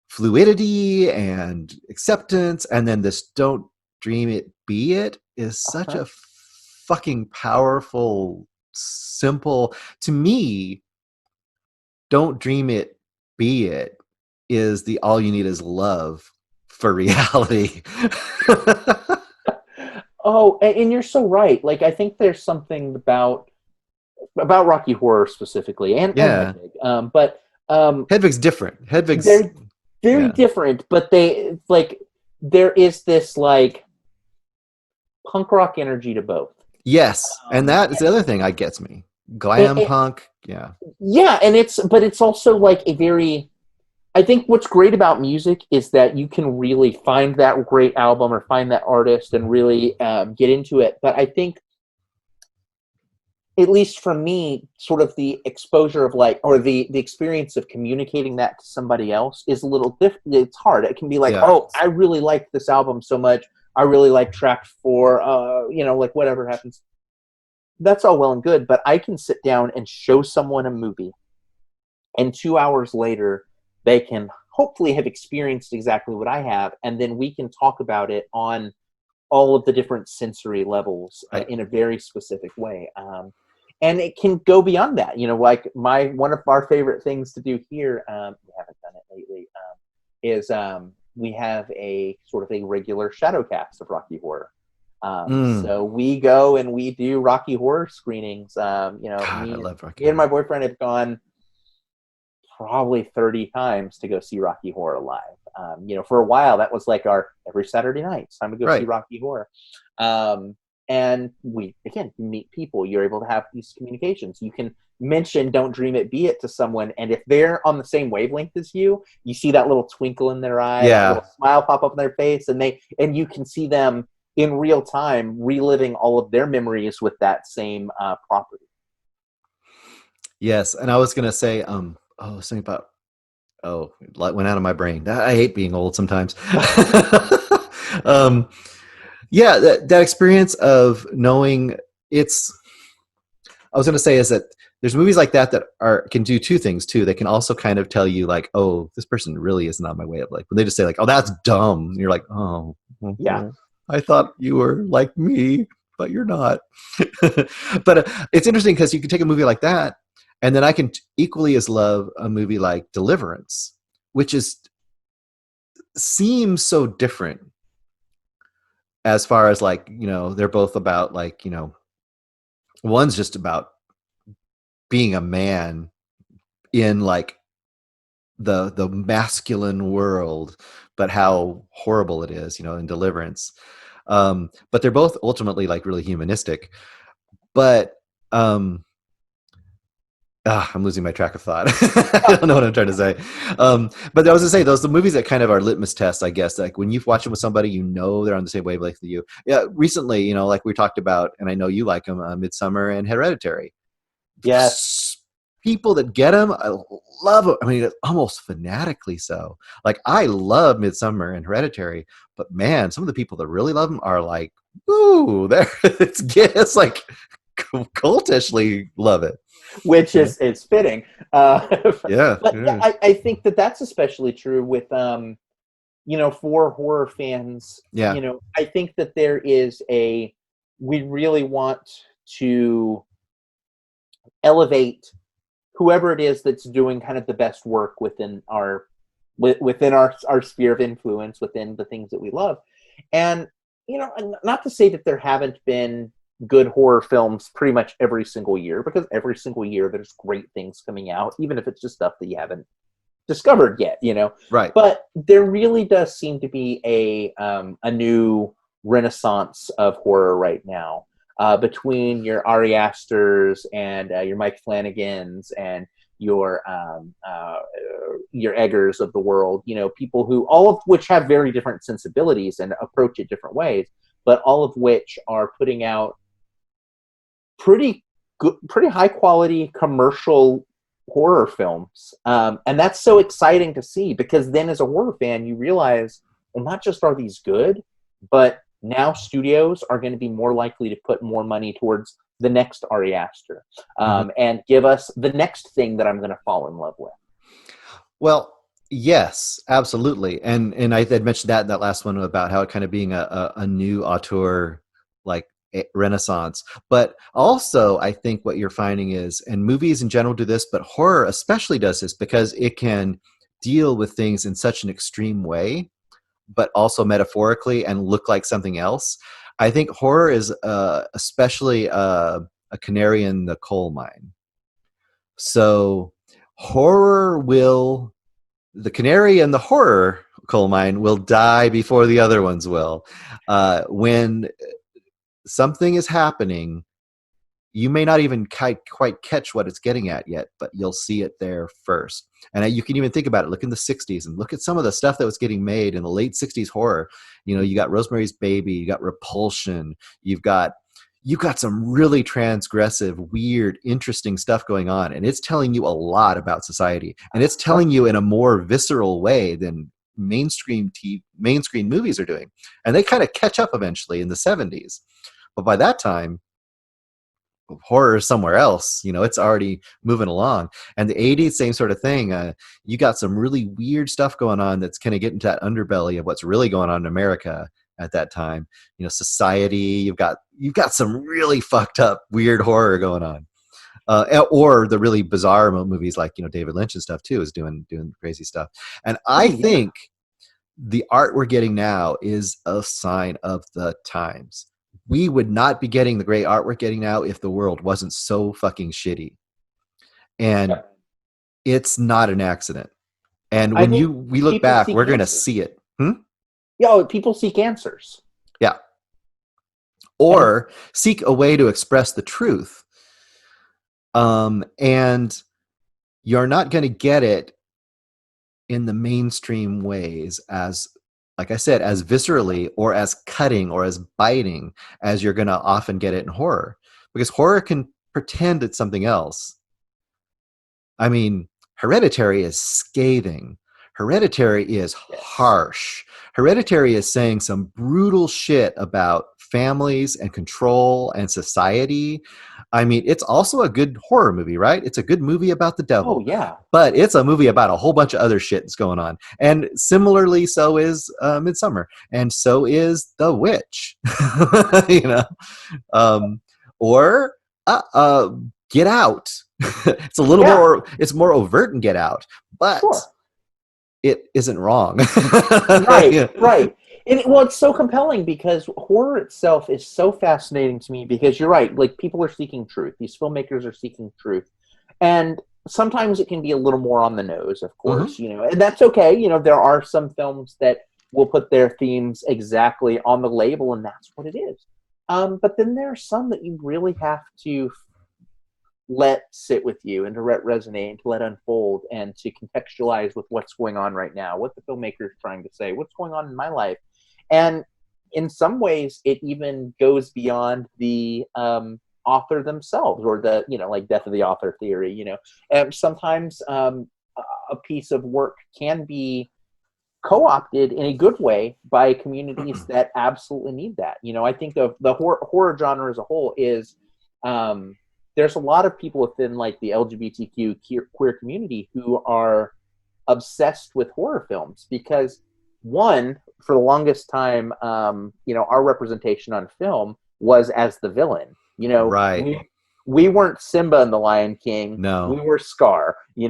fluidity and acceptance. And then this don't dream it, be it is such Uh-huh. a fucking powerful, simple, to me, don't dream it, be it is the all you need is love for reality. Oh, and you're so right. Like I think there's something about Rocky Horror specifically, and Yeah. Hedwig. But Hedwig's different. Hedwig's they're very yeah. different. But they like there is this like punk rock energy to both. Yes. And Um, that is the other thing that gets me. and, Glam and- punk. Yeah. yeah, and it's also like a very. I think what's great about music is that you can really find that great album or find that artist and really get into it. But I think at least for me, sort of the exposure of like, or the experience of communicating that to somebody else is a little different. It's hard. It can be like, Yeah. oh, I really like this album so much. I really like track 4, like whatever happens. That's all well and good, but I can sit down and show someone a movie, and 2 hours later, they can hopefully have experienced exactly what I have, and then we can talk about it on all of the different sensory levels Right. in a very specific way. And it can go beyond that. Like one of our favorite things to do here, we haven't done it lately, is we have a sort of a regular shadow cast of Rocky Horror. Mm. So we go and we do Rocky Horror screenings. God, I Me love Rocky and my Horror. boyfriend have gone probably 30 times to go see Rocky Horror live. For a while that was like our every Saturday night. It's time to go see Right. Rocky Horror. And we again meet people. You're able to have these communications. You can mention "Don't Dream It, Be It" to someone, and if they're on the same wavelength as you see that little twinkle in their eye, that Yeah. little smile pop up in their face, and you can see them in real time reliving all of their memories with that same property. Yes. And I was gonna say, something about it went out of my brain. I hate being old sometimes. um Yeah, that experience of knowing it's. I was going to say is that there's movies like that that are can do two things too. They can also kind of tell you like, oh, this person really is not my way of like. When they just say like, oh, that's dumb. And you're like, oh, Yeah, I thought you were like me, but you're not. But it's interesting because you can take a movie like that, and then I can equally as love a movie like Deliverance, which is seems so different as far as like they're both about like one's just about being a man in like the masculine world, but how horrible it is, in Deliverance. But they're both ultimately like really humanistic. But I'm losing my track of thought. I don't know what I'm trying to say. But I was going to say, those the movies that kind of are litmus tests, I guess. Like when you watch them with somebody, they're on the same wavelength as you. Yeah, recently, like we talked about, and I know you like them, Midsummer and Hereditary. yes. People that get them, I love them. I mean, almost fanatically so. Like I love Midsummer and Hereditary, but man, some of the people that really love them are like, "Ooh, there it's like cultishly love it." Which Yeah, is fitting. yeah, But yeah, yeah, I think that that's especially true with for horror fans. yeah. I think that there is we really want to elevate whoever it is that's doing kind of the best work within within our sphere of influence, within the things that we love. And not to say that there haven't been good horror films pretty much every single year, because every single year there's great things coming out, even if it's just stuff that you haven't discovered yet. Right. But there really does seem to be a new renaissance of horror right now, between your Ari Asters and your Mike Flanagans and your Eggers of the world. People who, all of which have very different sensibilities and approach it different ways, but all of which are putting out pretty good, pretty high quality commercial horror films. And that's so exciting to see, because then as a horror fan, you realize, well, not just are these good, but now studios are going to be more likely to put more money towards the next Ari Aster, Mhm. and give us the next thing that I'm going to fall in love with. Well, yes, absolutely. And I had mentioned that in that last one about how it kind of being a new auteur like renaissance. But also I think what you're finding is, and movies in general do this, but horror especially does this because it can deal with things in such an extreme way, but also metaphorically and look like something else. I think horror is especially a canary in the coal mine. So horror will the canary in the horror coal mine will die before the other ones will. When something is happening, you may not even quite catch what it's getting at yet, but you'll see it there first. And you can even think about it. Look in the 60s and look at some of the stuff that was getting made in the late 60s horror. You got Rosemary's Baby, you got Repulsion, you've got some really transgressive, weird, interesting stuff going on, and it's telling you a lot about society, and it's telling you in a more visceral way than mainstream movies are doing. And they kind of catch up eventually in the 70s, but by that time horror is somewhere else. It's already moving along. And the 80s, same sort of thing. You got some really weird stuff going on that's kind of getting to that underbelly of what's really going on in America at that time. Society. You've got some really fucked up weird horror going on. Or the really bizarre movies like David Lynch and stuff too is doing crazy stuff. And I Oh yeah. think the art we're getting now is a sign of the times. We would not be getting the great art we're getting now if the world wasn't so fucking shitty. And Yep. it's not an accident. And I when think we look people back, seek we're going to answers. see it. Hmm? Yeah, people seek answers. Yeah. And Or seek a way to express the truth. And you're not going to get it in the mainstream ways as, like I said, as viscerally or as cutting or as biting as you're going to often get it in horror, because horror can pretend it's something else. I mean, Hereditary is scathing. Hereditary is yes. harsh. Hereditary is saying some brutal shit about families and control and society. I mean, it's also a good horror movie, right? It's a good movie about the Oh devil, yeah, but it's a movie about a whole bunch of other shit that's going on. And similarly, so is Midsummer, and so is The Witch. you know, um, or Get Out. It's a little yeah, more. It's more overt in Get Out, but sure. it isn't wrong. Right, Yeah. right. And well, it's so compelling because horror itself is so fascinating to me because you're right. Like people are seeking truth. These filmmakers are seeking truth, and sometimes it can be a little more on the nose, of Mhm. course. And that's okay. There are some films that will put their themes exactly on the label, and that's what it is. But then there are some that you really have to let sit with you and to let resonate and to let unfold and to contextualize with what's going on right now, what the filmmaker is trying to say, what's going on in my life. And in some ways, it even goes beyond the author themselves or like death of the author theory. And sometimes a piece of work can be co-opted in a good way by communities that absolutely need that. I think of the horror genre as a whole is there's a lot of people within like the LGBTQ queer community who are obsessed with horror films because one, for the longest time, our representation on film was as the villain. Right. We weren't Simba and the Lion King. We No. were Scar. We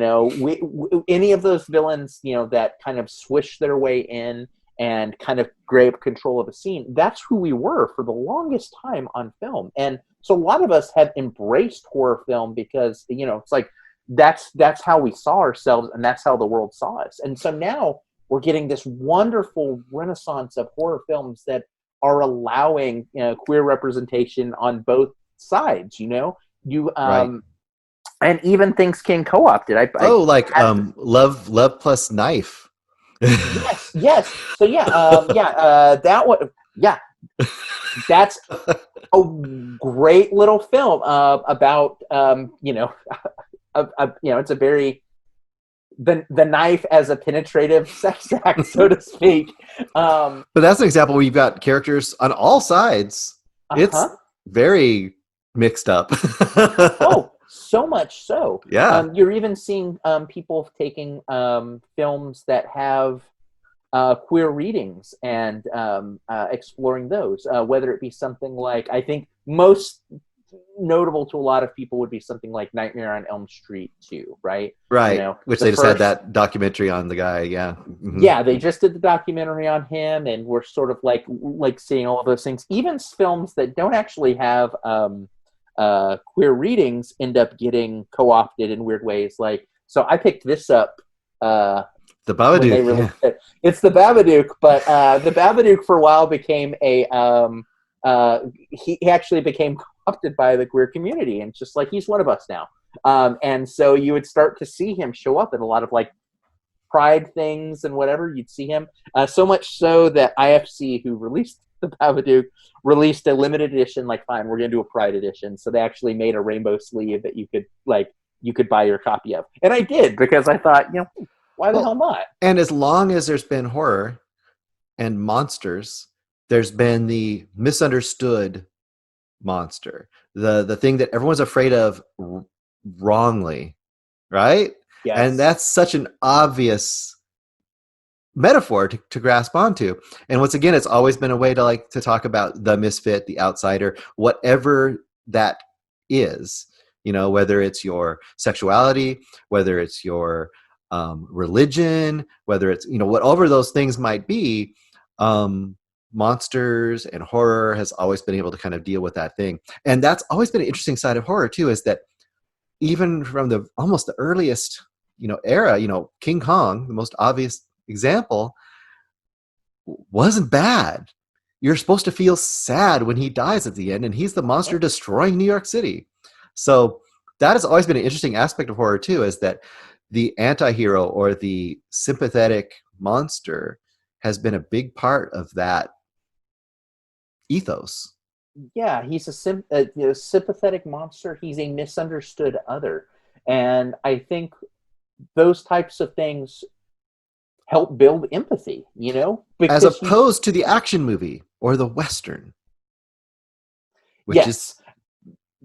any of those villains, that kind of swish their way in and kind of grab control of a scene. That's who we were for the longest time on film, and so a lot of us have embraced horror film because it's like that's how we saw ourselves, and that's how the world saw us. And so now we're getting this wonderful renaissance of horror films that are allowing queer representation on both sides. You Right. and even things can co-opt it. I Oh, like had love plus knife. Yes, yes. So yeah, that one, yeah, that's a great little film about it's a very the knife as a penetrative sex act, so to speak. But that's an example where you've got characters on all sides. It's Uh-huh. very mixed up. Oh, so much so. Yeah. You're even seeing people taking films that have queer readings and exploring those, whether it be something like, I think most notable to a lot of people would be something like Nightmare on Elm Street 2, right? Right. Which The they just had first, that documentary on the guy. Yeah. Hmm. yeah, they just did the documentary on him, and we're sort of like seeing all of those things. Even films that don't actually have queer readings end up getting co-opted in weird ways. Like, so I picked this up The when they Babadook. Yeah. released it. It's the Babadook, but the Babadook for a while became he actually became co-opted by the queer community, and just like he's one of us now. And so you would start to see him show up in a lot of like pride things and whatever. You'd see him so much so that IFC, who released the Babadook, released a limited edition. Like, fine, we're gonna do a pride edition. So they actually made a rainbow sleeve that you could buy your copy of, and I did because I thought, why the hell Well, not? and as long as there's been horror and monsters, there's been the misunderstood monster, the thing that everyone's afraid of wrongly, right? And Yes. that's such an obvious metaphor to grasp onto. And once again, it's always been a way to talk about the misfit, the outsider, whatever that is. Whether it's your sexuality, whether it's your religion, whether it's whatever those things might be. Monsters and horror has always been able to kind of deal with that thing, and that's always been an interesting side of horror too. Is that even from the almost the earliest era, King Kong, the most obvious example, wasn't bad. You're supposed to feel sad when he dies at the end, and he's the monster destroying New York City. So that has always been an interesting aspect of horror too, is that the anti-hero or the sympathetic monster has been a big part of that ethos. Yeah, he's a sympathetic monster. He's a misunderstood other, and I think those types of things help build empathy, As because you, opposed to the action movie or the Western, which is,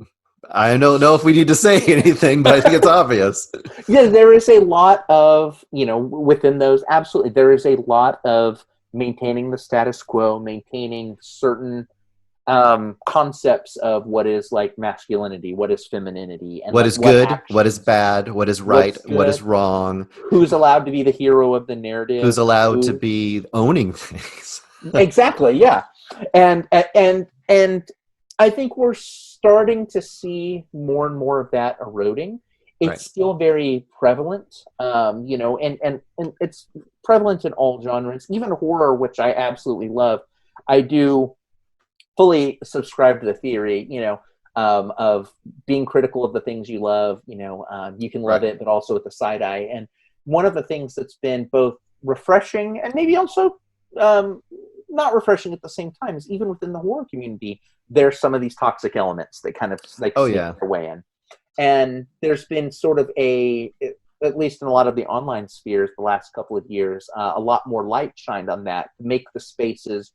yes. I don't know if we need to say anything, but I think it's obvious. Yeah, there is a lot of, within those, absolutely, there is a lot of maintaining the status quo, maintaining certain concepts of what is like masculinity, what is femininity, and What like is what good, what is actions, bad, what is right, what's what is good, wrong, who's allowed to be the hero of the who's narrative, allowed to who be owning things. exactly, yeah. And I think we're starting to see more and more of that eroding. Right. It's still very prevalent, and it's prevalent in all genres, even horror, which I absolutely love. I do fully subscribe to the theory, of being critical of the things you love. You can love Right. it, but also with the side eye. And one of the things that's been both refreshing and maybe also um, not refreshing at the same time is even within the horror community, there's some of these toxic elements that kind of like Oh sneak yeah. their way in. And there's been sort of at least in a lot of the online spheres the last couple of years, a lot more light shined on that to make the spaces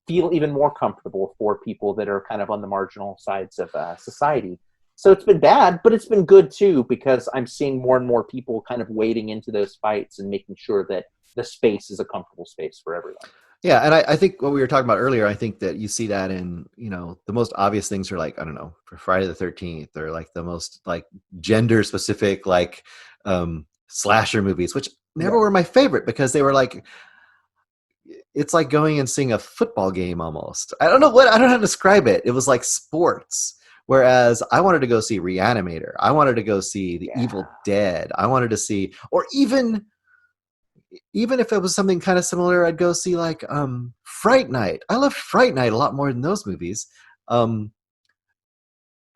feel even more comfortable for people that are kind of on the marginal sides of society. So it's been bad, but it's been good too, because I'm seeing more and more people kind of wading into those fights and making sure that the space is a comfortable space for everyone. Yeah, and I think what we were talking about earlier, I think that you see that in, the most obvious things are like, I don't know, for Friday the 13th, or like the most like gender specific, like slasher movies, which never Yeah. were my favorite because they were like, it's like going and seeing a football game almost. I don't know how to describe it. It was like sports. Whereas I wanted to go see Reanimator. I wanted to go see The Yeah. Evil Dead. I wanted to see, or even if it was something kind of similar, I'd go see like Fright Night. I love Fright Night a lot more than those movies. Um,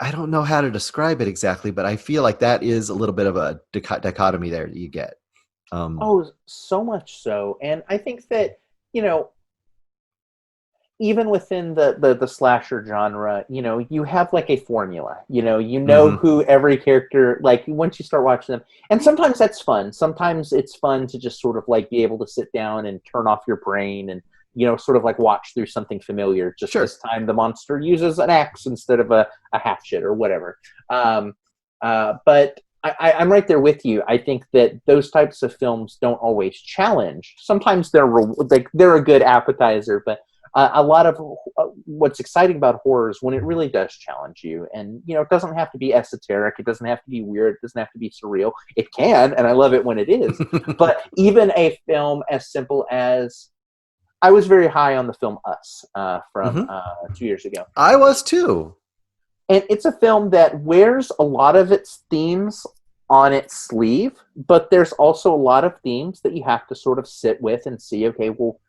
I don't know how to describe it exactly, but I feel like that is a little bit of a dichotomy there that you get. Um, Oh, so much so. And I think that, you know, even within the slasher genre, you have like a formula. You know mhm. who every character, like once you start watching them, and sometimes that's fun. Sometimes it's fun to just sort of like be able to sit down and turn off your brain and sort of like watch through something familiar. Just Sure. this time, the monster uses an axe instead of a hatchet or whatever. Um, but I'm right there with you. I think that those types of films don't always challenge. Sometimes they're a good appetizer, but a lot of what's exciting about horror is when it really does challenge you, and it doesn't have to be esoteric, it doesn't have to be weird, it doesn't have to be surreal. It can, and I love it when it is. But even a film as simple as, I was very high on the film Us from Mhm. 2 years ago, I was too. and it's a film that wears a lot of its themes on its sleeve, but there's also a lot of themes that you have to sort of sit with and see, okay, well,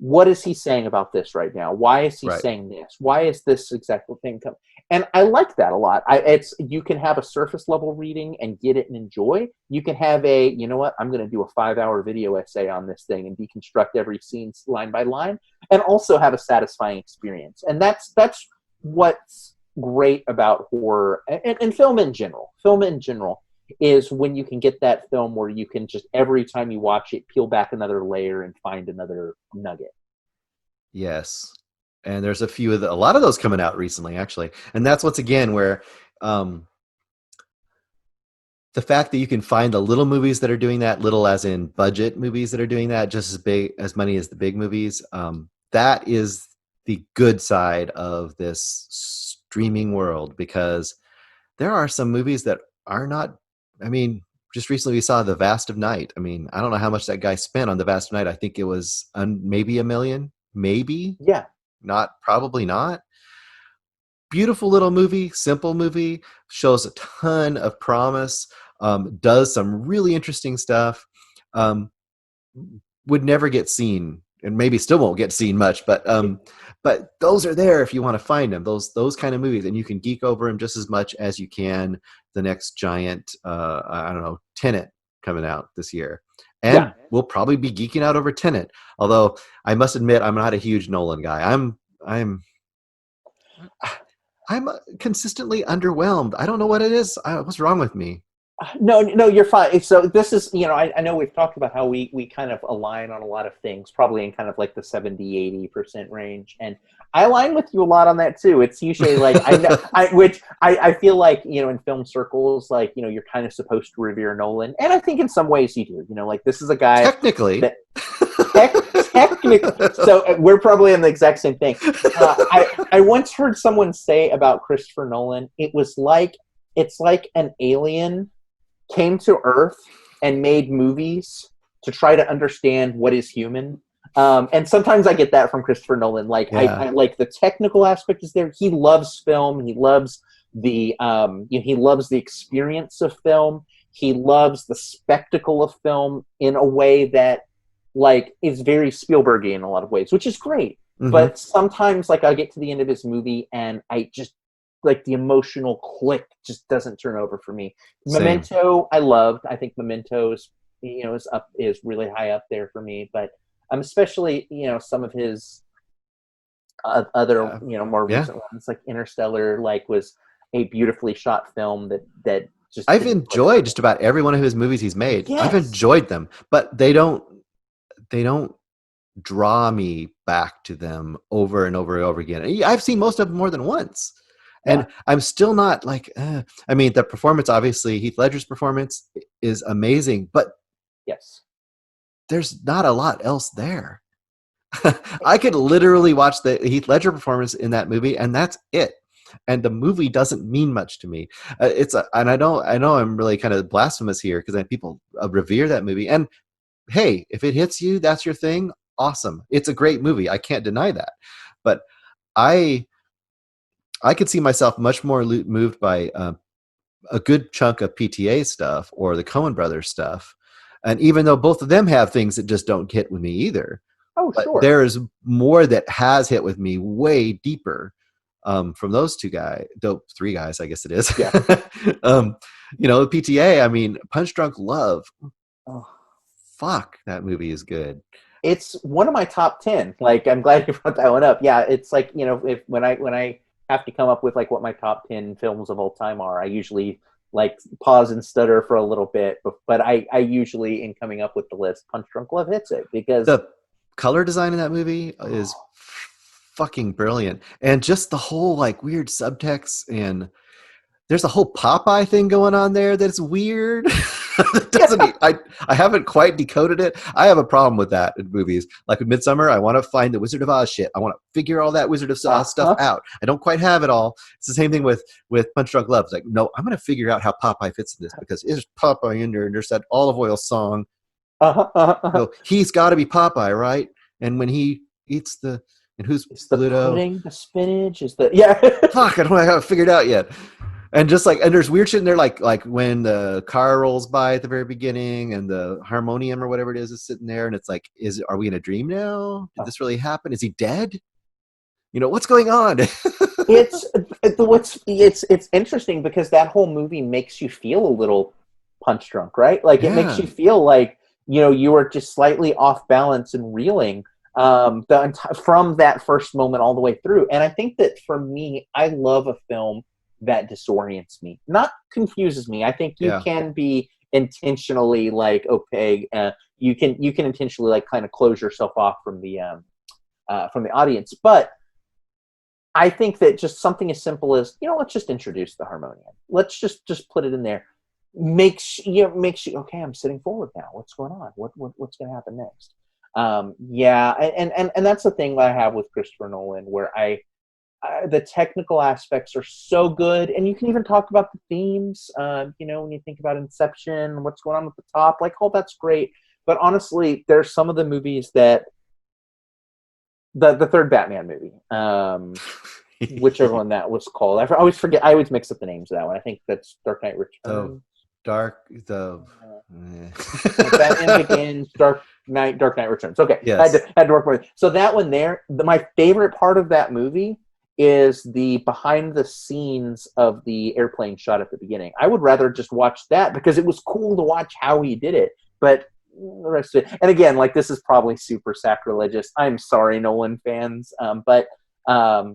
what is he saying about this right now? Why is he Right. saying this? Why is this exact thing come? And I like that a lot. It's you can have a surface level reading and get it and enjoy. You can have you know what, I'm going to do a 5-hour video essay on this thing and deconstruct every scene line by line, and also have a satisfying experience. And that's what's great about horror and film in general. Film in general is when you can get that film where you can just every time you watch it peel back another layer and find another nugget. Yes. And there's a lot of those coming out recently, actually. And that's once again where um, the fact that you can find the little movies that are doing that, little as in budget movies that are doing that, just as big as money as the big movies, that is the good side of this streaming world, because there are some movies that are not, I mean, just recently we saw The Vast of Night. I mean, I don't know how much that guy spent on The Vast of Night. I think it was maybe 1 million, maybe, Yeah, not, probably not. Beautiful little movie, simple movie, shows a ton of promise, does some really interesting stuff. Um, would never get seen, and maybe still won't get seen much, but those are there if you want to find them. Those kind of movies, and you can geek over them just as much as you can the next giant, I don't know, Tenet coming out this year. yeah. And we'll probably be geeking out over Tenet. Although I must admit, I'm not a huge Nolan guy. I'm consistently underwhelmed. I don't know what it is. What's wrong with me? No, you're fine. So this is, I know we've talked about how we kind of align on a lot of things, probably in kind of like the 70-80% range. And I align with you a lot on that too. It's usually like, I feel like, in film circles, like, you're kind of supposed to revere Nolan. And I think in some ways you do, like this is a guy Technically. that technically, so we're probably in the exact same thing. I once heard someone say about Christopher Nolan, it's like an alien came to Earth and made movies to try to understand what is human. And sometimes I get that from Christopher Nolan. Like I like the technical aspect is there. He loves film. He loves he loves the experience of film. He loves the spectacle of film in a way that like is very Spielbergy in a lot of ways, which is great. Mm-hmm. But sometimes like I get to the end of his movie and I just like the emotional click just doesn't turn over for me. Same. Memento, I loved. I think Memento is really high up there for me. But especially some of his other more recent ones like Interstellar, like was a beautifully shot film that just I've enjoyed just about every one of his movies he's made. Yes. I've enjoyed them, but they don't draw me back to them over and over and over again. I've seen most of them more than once. And I'm still not like, I mean, the performance, obviously, Heath Ledger's performance is amazing, but yes, there's not a lot else there. I could literally watch the Heath Ledger performance in that movie, and that's it. And the movie doesn't mean much to me. And I know I'm really kind of blasphemous here because people revere that movie. And hey, if it hits you, that's your thing. Awesome. It's a great movie. I can't deny that. But I could see myself much more moved by a good chunk of PTA stuff or the Coen Brothers stuff. And even though both of them have things that just don't hit with me either, sure, there is more that has hit with me way deeper from those three guys, I guess it is. Yeah. PTA, I mean, Punch Drunk Love. Oh. Fuck, that movie is good. It's one of my top 10. Like, I'm glad you brought that one up. Yeah, it's like, when I have to come up with like what my top 10 films of all time are, I usually like pause and stutter for a little bit, but I usually, in coming up with the list, Punch Drunk Love hits it because the color design in that movie is fucking brilliant. And just the whole like weird subtext, and there's a whole Popeye thing going on there that's weird. I haven't quite decoded it. I have a problem with that in movies. Like with Midsummer, I want to find the Wizard of Oz shit. I want to figure all that Wizard of Oz stuff out. I don't quite have it all. It's the same thing with Punch Drunk Love. It's like, no, I'm going to figure out how Popeye fits in this because is Popeye in there? And there's that olive oil song. So he's got to be Popeye, right? And when he eats and who's Pluto? Pudding, the spinach, Fuck, I don't have it figured out yet. And just like, and there's weird shit in there, like when the car rolls by at the very beginning, and the harmonium or whatever it is sitting there, and it's like, are we in a dream now? Did this really happen? Is he dead? What's going on? It's interesting because that whole movie makes you feel a little punch drunk, right? Like it makes you feel like you are just slightly off balance and reeling from that first moment all the way through. And I think that for me, I love a film that disorients me, not confuses me. I think you can be intentionally like opaque. You can intentionally like kind of close yourself off from the audience. But I think that just something as simple as let's just introduce the harmonium. Let's just put it in there. Makes you okay. I'm sitting forward now. What's going on? What's going to happen next? And that's the thing that I have with Christopher Nolan, where the technical aspects are so good, and you can even talk about the themes. When you think about Inception, what's going on with the top, like, oh, that's great. But honestly, there's some of the movies that the third Batman movie, whichever one that was called, I always forget. I always mix up the names of that one. I think that's Dark Knight Returns. Batman Begins, Dark Knight Returns. Okay, yes. I had to work with it. So that one there, my favorite part of that movie is the behind the scenes of the airplane shot at the beginning. I would rather just watch that because it was cool to watch how he did it. But the rest of it, and again, like this is probably super sacrilegious. I'm sorry, Nolan fans, but I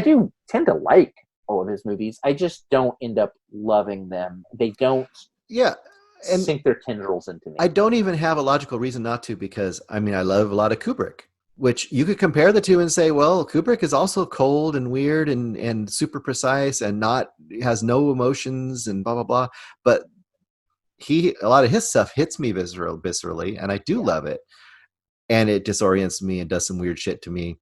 do tend to like all of his movies. I just don't end up loving them. They don't Yeah, and sink their tendrils into I me. don't even have a logical reason not to, because I mean I love a lot of Kubrick, which you could compare the two and say, well, Kubrick is also cold and weird and super precise and not has no emotions and blah blah blah. But a lot of his stuff hits me viscerally, and I do Yeah. love it. And it disorients me and does some weird shit to me.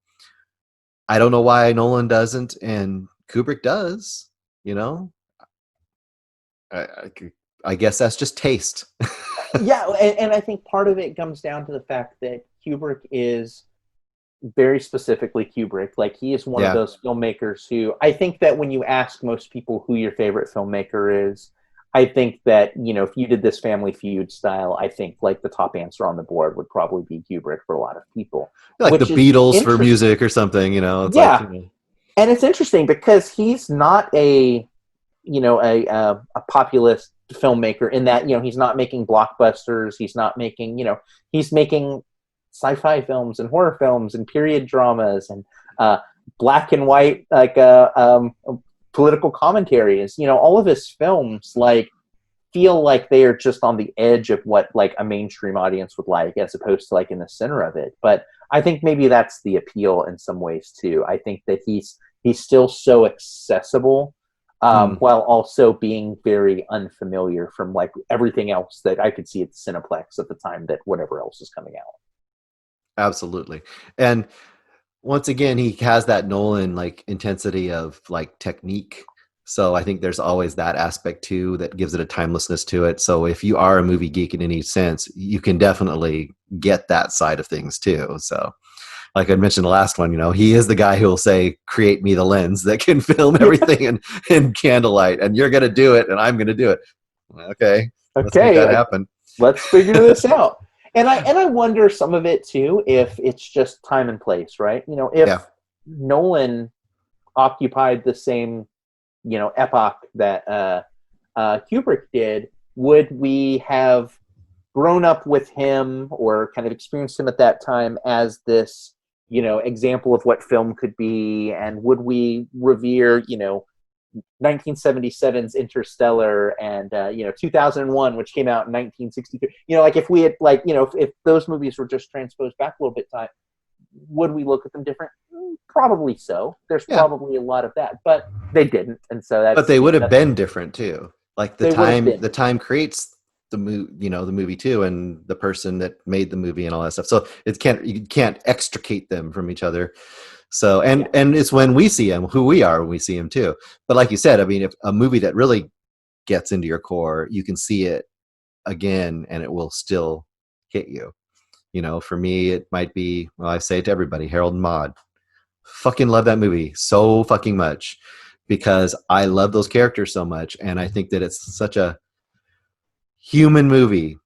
I don't know why Nolan doesn't and Kubrick does. You know, I, I, I guess that's just taste. Yeah, and I think part of it comes down to the fact that Kubrick is very specifically Kubrick. Like, he is one of Yeah. those filmmakers who, I think that when you ask most people who your favorite filmmaker is, I think that, if you did this Family Feud style, I think like the top answer on the board would probably be Kubrick for a lot of people, Like the which is Beatles for interesting. music or something, it's like, Yeah, and it's interesting because he's not a populist filmmaker in that, he's not making blockbusters. He's not making, he's making sci-fi films and horror films and period dramas and black and white, like political commentaries. All of his films like feel like they are just on the edge of what like a mainstream audience would like, as opposed to like in the center of it. But I think maybe that's the appeal in some ways too. I think that he's still so accessible, mm, while also being very unfamiliar from like everything else that I could see at the Cineplex at the time that whatever else is coming out. absolutely. And once again, he has that Nolan like intensity of like technique. So I think there's always that aspect too that gives it a timelessness to it. So if you are a movie geek in any sense, you can definitely get that side of things too. So like I mentioned the last one, he is the guy who will say, create me the lens that can film everything in candlelight, and you're going to do it and I'm going to do it. Okay, let's make Okay, that happen. let's figure this out. And I wonder some of it too, if it's just time and place, right? Yeah, If Nolan occupied the same, epoch that Kubrick did, would we have grown up with him or kind of experienced him at that time as this, example of what film could be? And would we revere, 1977's Interstellar and 2001, which came out in 1963? Like if we had like if those movies were just transposed back a little bit time, would we look at them different? Probably so. There's yeah. probably a lot of that, but they didn't, and so But that's they would have that's been different too. Like the they would have time, been. the time creates the movie too, and the person that made the movie and all that stuff. So you can't extricate them from each other. So Yeah, and it's when we see him, who we are when we see him too. But like you said, I mean, if a movie that really gets into your core, you can see it again, and it will still hit you. For me, it might be, well, I say it to everybody, Harold and Maude. Fucking love that movie so fucking much because I love those characters so much, and I think that it's such a human movie.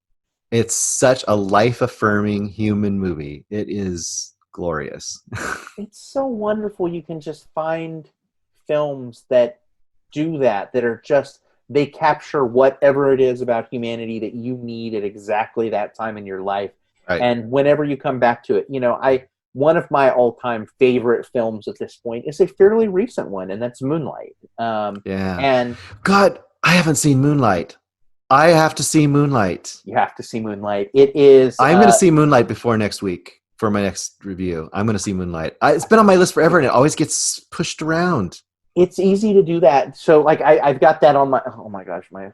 It's such a life affirming human movie. It is glorious. it's so wonderful. You can just find films that do that are just, they capture whatever it is about humanity that you need at exactly that time in your life. Right. And whenever you come back to it, I one of my all-time favorite films at this point is a fairly recent one, and that's Moonlight. Yeah. And God, I haven't seen Moonlight. I have to see Moonlight. you have to see Moonlight. It is I'm going to see Moonlight before next week for my next review. I'm going to see Moonlight. It's been on my list forever, and it always gets pushed around. it's easy to do that. So like I've got that on my, oh my gosh, my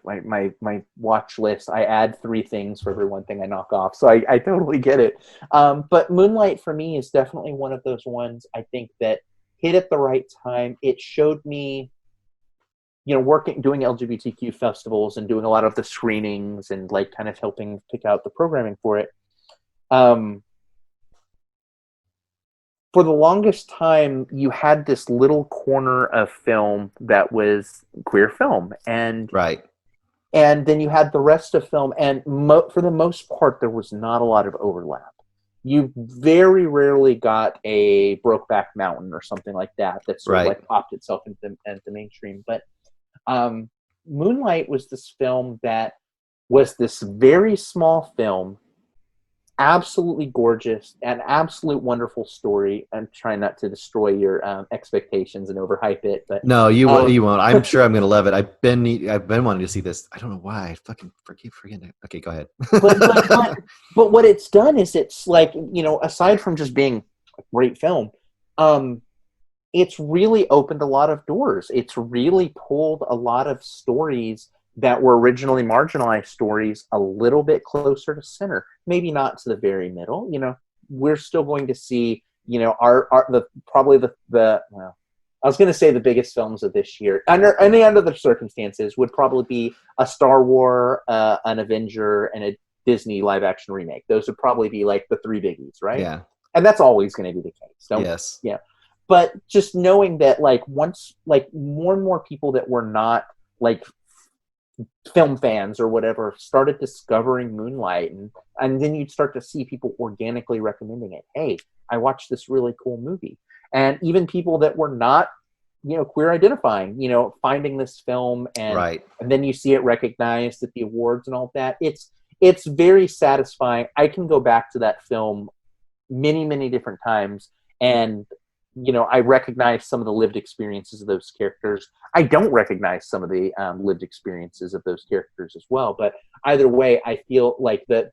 watch list. I add 3 things for every one thing I knock off. So I totally get it. But Moonlight for me is definitely one of those ones I think that hit at the right time. It showed me, doing LGBTQ festivals and doing a lot of the screenings and like kind of helping pick out the programming for it. For the longest time, you had this little corner of film that was queer film, and Right. then you had the rest of film, and for the most part, there was not a lot of overlap. You very rarely got a Brokeback Mountain or something like that sort of Right. like popped itself into mainstream. But Moonlight was this film that was this very small film absolutely gorgeous, an absolute wonderful story. I'm trying not to destroy your expectations and overhype it, but No, you um, won't. I'm sure I'm gonna love it. I've been wanting to see this. I don't know why. I fucking keep forgetting it. Okay, go ahead. but but but but what it's done is it's like, aside from just being a great film, um, it's really opened a lot of doors. It's really pulled a lot of stories that were originally marginalized stories a little bit closer to center. Maybe not to the very middle. We're still going to see, our the probably the well, I was going to say the biggest films of this year, under any other circumstances, would probably be a Star Wars, an Avenger, and a Disney live action remake. Those would probably be like the three biggies, right? Yeah. And that's always going to be the case. Don't Yes. yeah. But just knowing that, like, once, like, more and more people that were not like film fans or whatever started discovering Moonlight, and then you'd start to see people organically recommending it. Hey, I watched this really cool movie. And even people that were not, queer identifying, finding this film, Right. and then you see it recognized at the awards and all that. It's very satisfying. I can go back to that film many, many different times, and I recognize some of the lived experiences of those characters. I don't recognize some of the lived experiences of those characters as well. But either way, I feel like that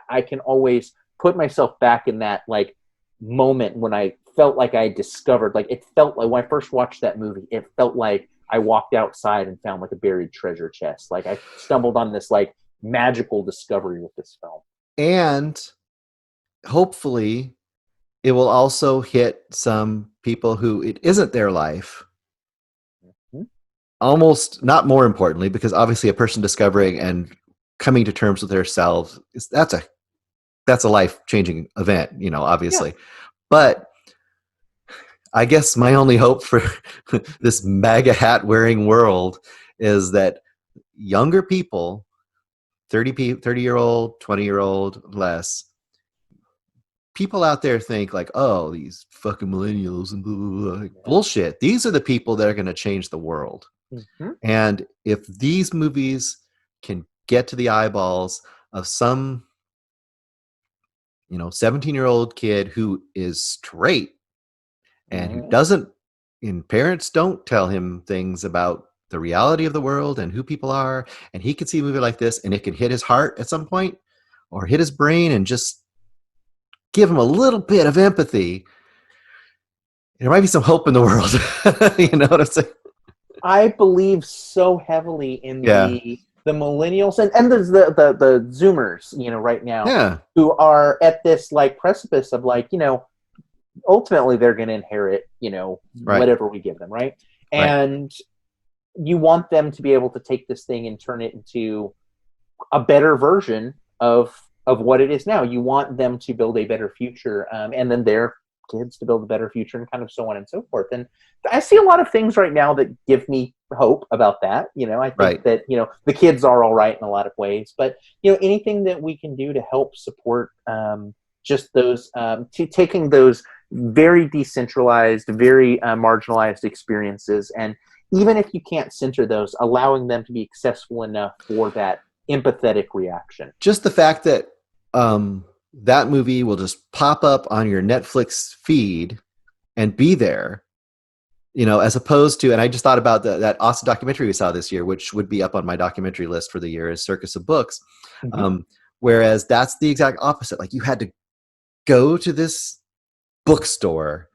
I can always put myself back in that, like, moment when I felt like I discovered, like, it felt like when I first watched that movie, it felt like I walked outside and found, like, a buried treasure chest. Like, I stumbled on this, like, magical discovery with this film. And hopefully it will also hit some people who it isn't their life. Mm-hmm. Almost not more importantly, because obviously a person discovering and coming to terms with themselves, that's a life-changing event, Yeah. obviously. But I guess my only hope for this MAGA hat wearing world is that younger people, 30-year-old, 20-year-old, less, people out there think like, oh, these fucking millennials and blah, blah, blah. Like, bullshit. These are the people that are going to change the world. Mm-hmm. And if these movies can get to the eyeballs of some, 17-year-old kid who is straight and who Mm-hmm. doesn't, and parents don't tell him things about the reality of the world and who people are, and he can see a movie like this and it can hit his heart at some point or hit his brain and just give him a little bit of empathy, there might be some hope in the world. You know what I'm saying? I believe so heavily in Yeah. the millennials, and there's the Zoomers, right now, Yeah. who are at this, like, precipice of, like, ultimately they're going to inherit, Right. whatever we give them, right? Right. And you want them to be able to take this thing and turn it into a better version of what it is now. You want them to build a better future, and then their kids to build a better future, and kind of so on and so forth. And I see a lot of things right now that give me hope about that. I think Right. that, the kids are all right in a lot of ways, but anything that we can do to help support, just those, taking those very decentralized, very marginalized experiences, and even if you can't center those, allowing them to be accessible enough for that empathetic reaction. Just the fact that that movie will just pop up on your Netflix feed and be there, as opposed to, and I just thought about that awesome documentary we saw this year, which would be up on my documentary list for the year, is Circus of Books. Mm-hmm. Whereas that's the exact opposite. Like, you had to go to this bookstore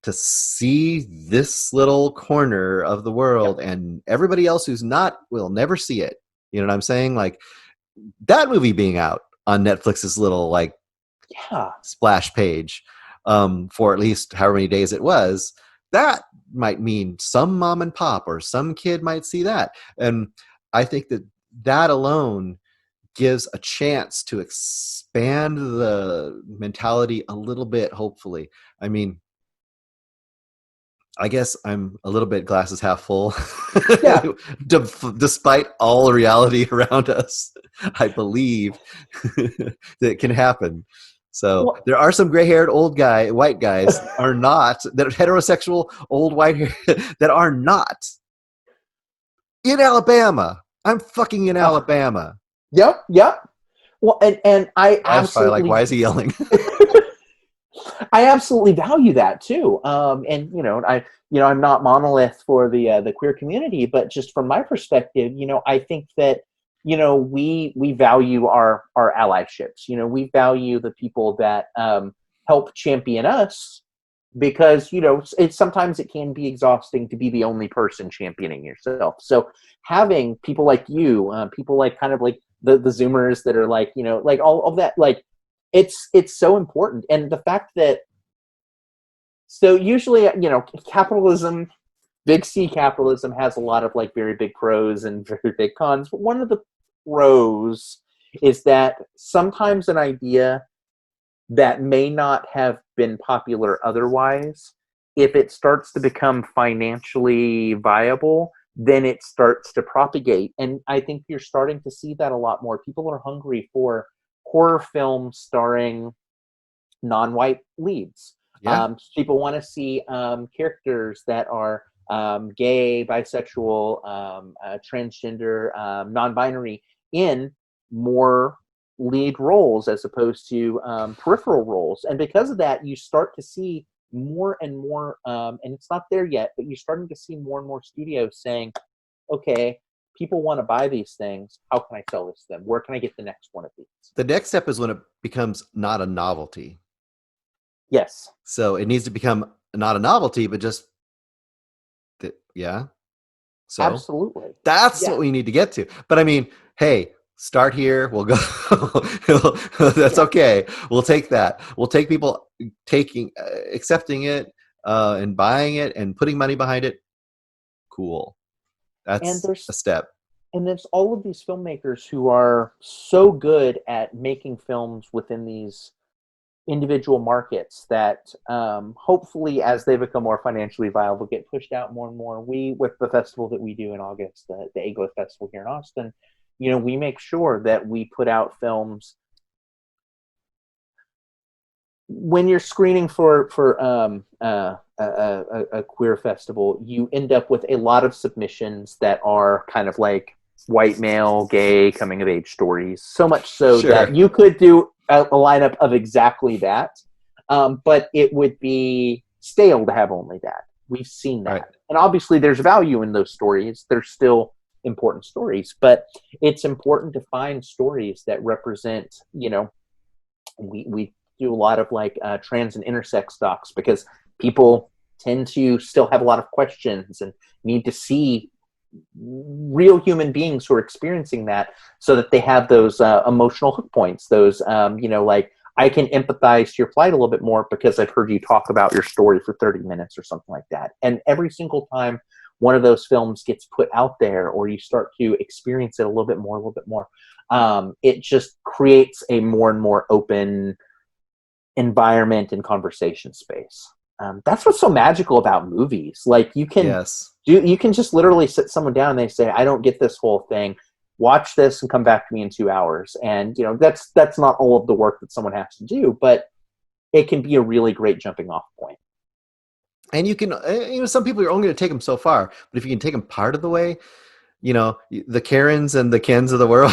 to see this little corner of the world, Yep. and everybody else who's not will never see it. You know what I'm saying? Like, that movie being out on Netflix's little, like, Yeah. splash page for at least however many days it was, that might mean some mom and pop or some kid might see that. And I think that alone gives a chance to expand the mentality a little bit, hopefully. I mean, I guess I'm a little bit glasses half full. Yeah. Despite all reality around us, I believe that it can happen. So Well, there are some gray-haired white guys that are heterosexual old white hair that are not in Alabama. I'm fucking in Alabama. yep. Yep. Well, and I Wife's probably like, absolutely why is he yelling? I absolutely value that too. And I'm not monolith for the queer community, but just from my perspective, I think that we value our allyships. We value the people that help champion us, because it's sometimes it can be exhausting to be the only person championing yourself. So having people like you, people like kind of like the Zoomers that are like like all of that, like it's so important. And the fact that, so usually capitalism, big C capitalism, has a lot of like very big pros and very big cons, but one of the pros is that sometimes an idea that may not have been popular otherwise, if it starts to become financially viable, then it starts to propagate. And I think you're starting to see that a lot more. People are hungry for horror films starring non-white leads. Yeah. People want to see characters that are gay, bisexual, transgender, non-binary in more lead roles as opposed to peripheral roles. And because of that, you start to see more and more, and it's not there yet, but you're starting to see more and more studios saying, okay, people want to buy these things. How can I sell this to them? Where can I get the next one of these? The next step is when it becomes not a novelty. Yes. So it needs to become not a novelty, but just, yeah. So absolutely. that's what we need to get to. But I mean, hey, start here. We'll go. That's okay. We'll take that. We'll take people accepting it and buying it and putting money behind it. Cool. That's a step. And there's all of these filmmakers who are so good at making films within these individual markets that hopefully, as they become more financially viable, get pushed out more and more. We, with the festival that we do in August, the AGLO Festival here in Austin, we make sure that we put out films. When you're screening for a queer festival, you end up with a lot of submissions that are kind of like white male, gay, coming of age stories. So much so that you could do a lineup of exactly that, but it would be stale to have only that. We've seen that. Right. And obviously there's value in those stories. They're still important stories, but it's important to find stories that represent, we do a lot of like trans and intersex docs, because people tend to still have a lot of questions and need to see real human beings who are experiencing that, so that they have those emotional hook points, those like, I can empathize to your plight a little bit more because I've heard you talk about your story for 30 minutes or something like that. And every single time one of those films gets put out there, or you start to experience it a little bit more, it just creates a more and more open environment and conversation space. That's what's so magical about movies. Like, you can you can just literally sit someone down and they say, I don't get this whole thing. Watch this and come back to me in 2 hours. And that's not all of the work that someone has to do, but it can be a really great jumping off point. And you can, some people are only going to take them so far, but if you can take them part of the way, the Karens and the Kens of the world,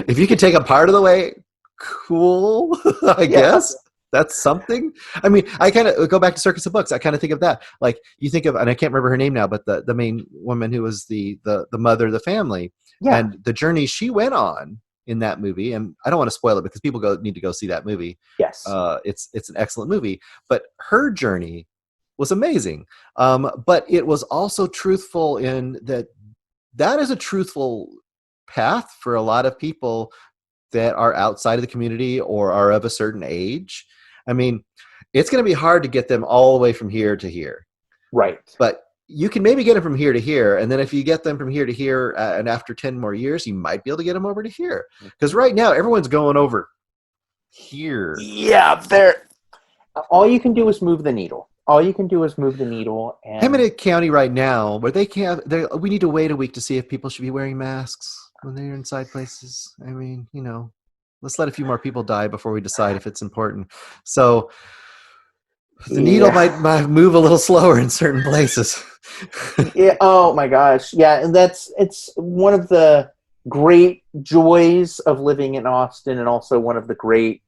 if you can take them part of the way, cool, I guess. That's something. I mean, I kind of go back to Circus of Books. I kind of think of that. Like, you think of, and I can't remember her name now, but the main woman who was the mother of the family, and the journey she went on in that movie. And I don't want to spoil it because people need to go see that movie. Yes, it's an excellent movie. But her journey was amazing. But it was also truthful in that is a truthful path for a lot of people that are outside of the community or are of a certain age. I mean, it's going to be hard to get them all the way from here to here. Right. But you can maybe get them from here to here. And then if you get them from here to here, and after 10 more years, you might be able to get them over to here. Because right now, everyone's going over here. Yeah, all you can do is move the needle. And I'm in a county right now where we need to wait a week to see if people should be wearing masks when they're inside places. I mean, let's let a few more people die before we decide if it's important. So the needle might move a little slower in certain places. Yeah. Oh my gosh. Yeah. And it's one of the great joys of living in Austin, and also one of the great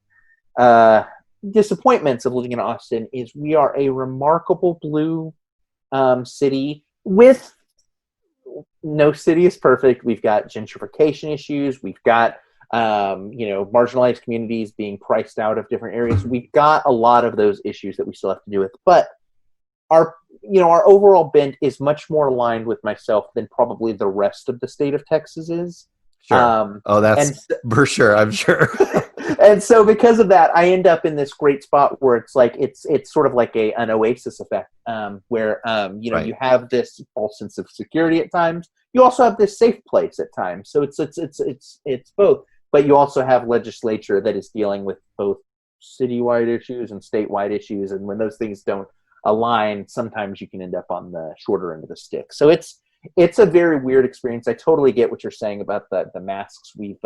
uh, disappointments of living in Austin is we are a remarkable blue city with no city is perfect. We've got gentrification issues. We've got marginalized communities being priced out of different areas. We've got a lot of those issues that we still have to deal with. But our our overall bent is much more aligned with myself than probably the rest of the state of Texas is. Sure. Oh, And that's for sure. I'm sure. and so because of that, I end up in this great spot where it's like it's sort of like an oasis effect, where Right. you have this false sense of security at times. You also have this safe place at times. So it's both, but you also have legislature that is dealing with both citywide issues and statewide issues, and when those things don't align, sometimes you can end up on the shorter end of the stick. So it's a very weird experience. I totally get what you're saying about the masks. We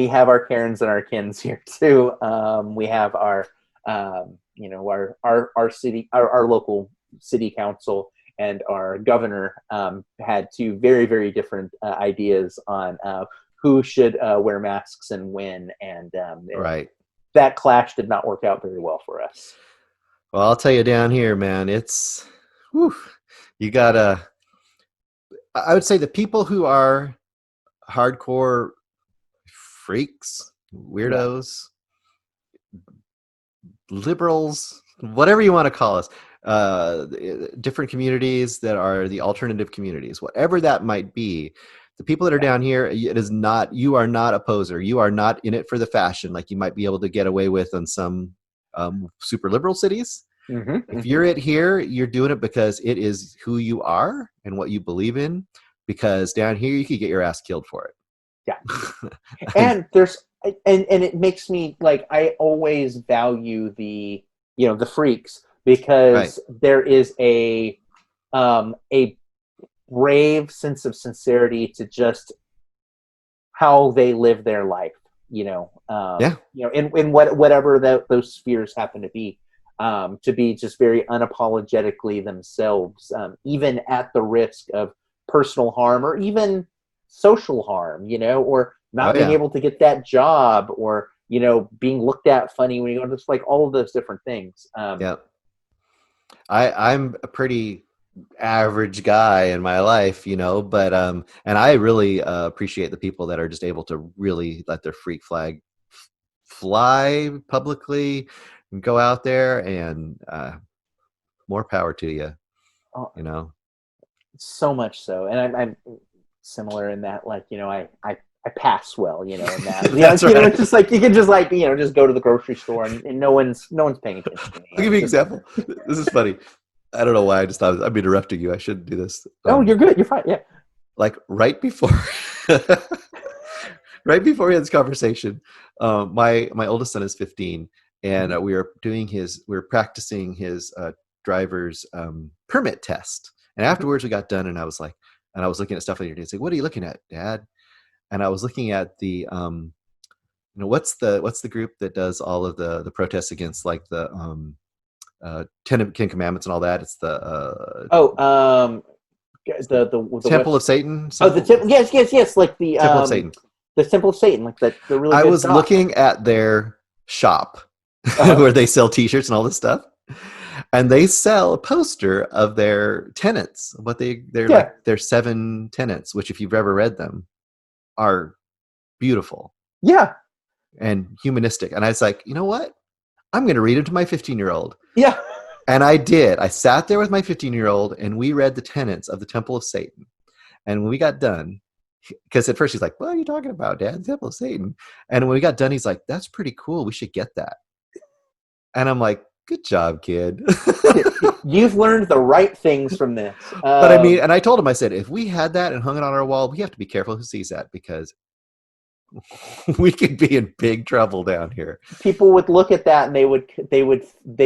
have our Karens and our Kins here too. We have our our city, our local city council, and our governor had two very, very different ideas on who should wear masks and when, and Right. that clash did not work out very well for us. Well, I'll tell you down here, man, it's, whew, you gotta, I would say the people who are hardcore freaks, Yeah. weirdos, liberals, whatever you want to call us, different communities that are the alternative communities, whatever that might be. The people that are down here, it is not, you are not a poser. You are not in it for the fashion like you might be able to get away with on some super liberal cities. Mm-hmm, If mm-hmm. you're it here, you're doing it because it is who you are and what you believe in. Because down here, you could get your ass killed for Yeah. it. And And it makes me like, I always value the freaks, right, because there is a brave sense of sincerity to just how they live their life, yeah, in whatever those spheres happen to be just very unapologetically themselves, even at the risk of personal harm or even social harm, or oh not being yeah, able to get that job, or being looked at funny when you go, just like all of those different things. yeah. I'm a pretty average guy in my life, but and I really appreciate the people that are just able to really let their freak flag fly publicly and go out there and more power to you, Oh, you know. so much so, and I'm similar in that, like, I pass well, in that, That's it's right. just like you can just, like, just go to the grocery store, and no one's paying attention to me. I'll give you It's an just, example. This is funny. I don't know why I just thought I'm interrupting you. I shouldn't do this. oh, you're good, you're fine, yeah. Like right before, right before we had this conversation, my oldest son is 15, and Mhm. we were practicing his driver's permit test. And Mhm. afterwards, we got done, and I was looking at stuff on your day. Say, what are you looking at, Dad? And I was looking at the what's the group that does all of the protests against like the Ten Commandments and all that? It's the Oh, it's the the Temple west. of Satan, Oh, the simple temple. Yes, yes, yes. Like Temple of Satan. the Temple of Satan, like that. The really I good was doc. looking at their shop Uh huh. where they sell T-shirts and all this stuff, and they sell a poster of their tenants. They're like Yeah, their 7 tenants, which if you've ever read them, are beautiful yeah, and humanistic. And I was like, you know what? I'm going to read them to my 15-year-old. yeah, And I did. I sat there with my 15-year-old, and we read the tenets of the Temple of Satan. And when we got done, because at first he's like, what are you talking about, Dad? The Temple of Satan. And when we got done, he's like, that's pretty cool. We should get that. And I'm like, good job, kid. You've learned the right things from this. But I mean, and I told him, I said, if we had that and hung it on our wall, we have to be careful who sees that because we could be in big trouble down here. People would look at that, and they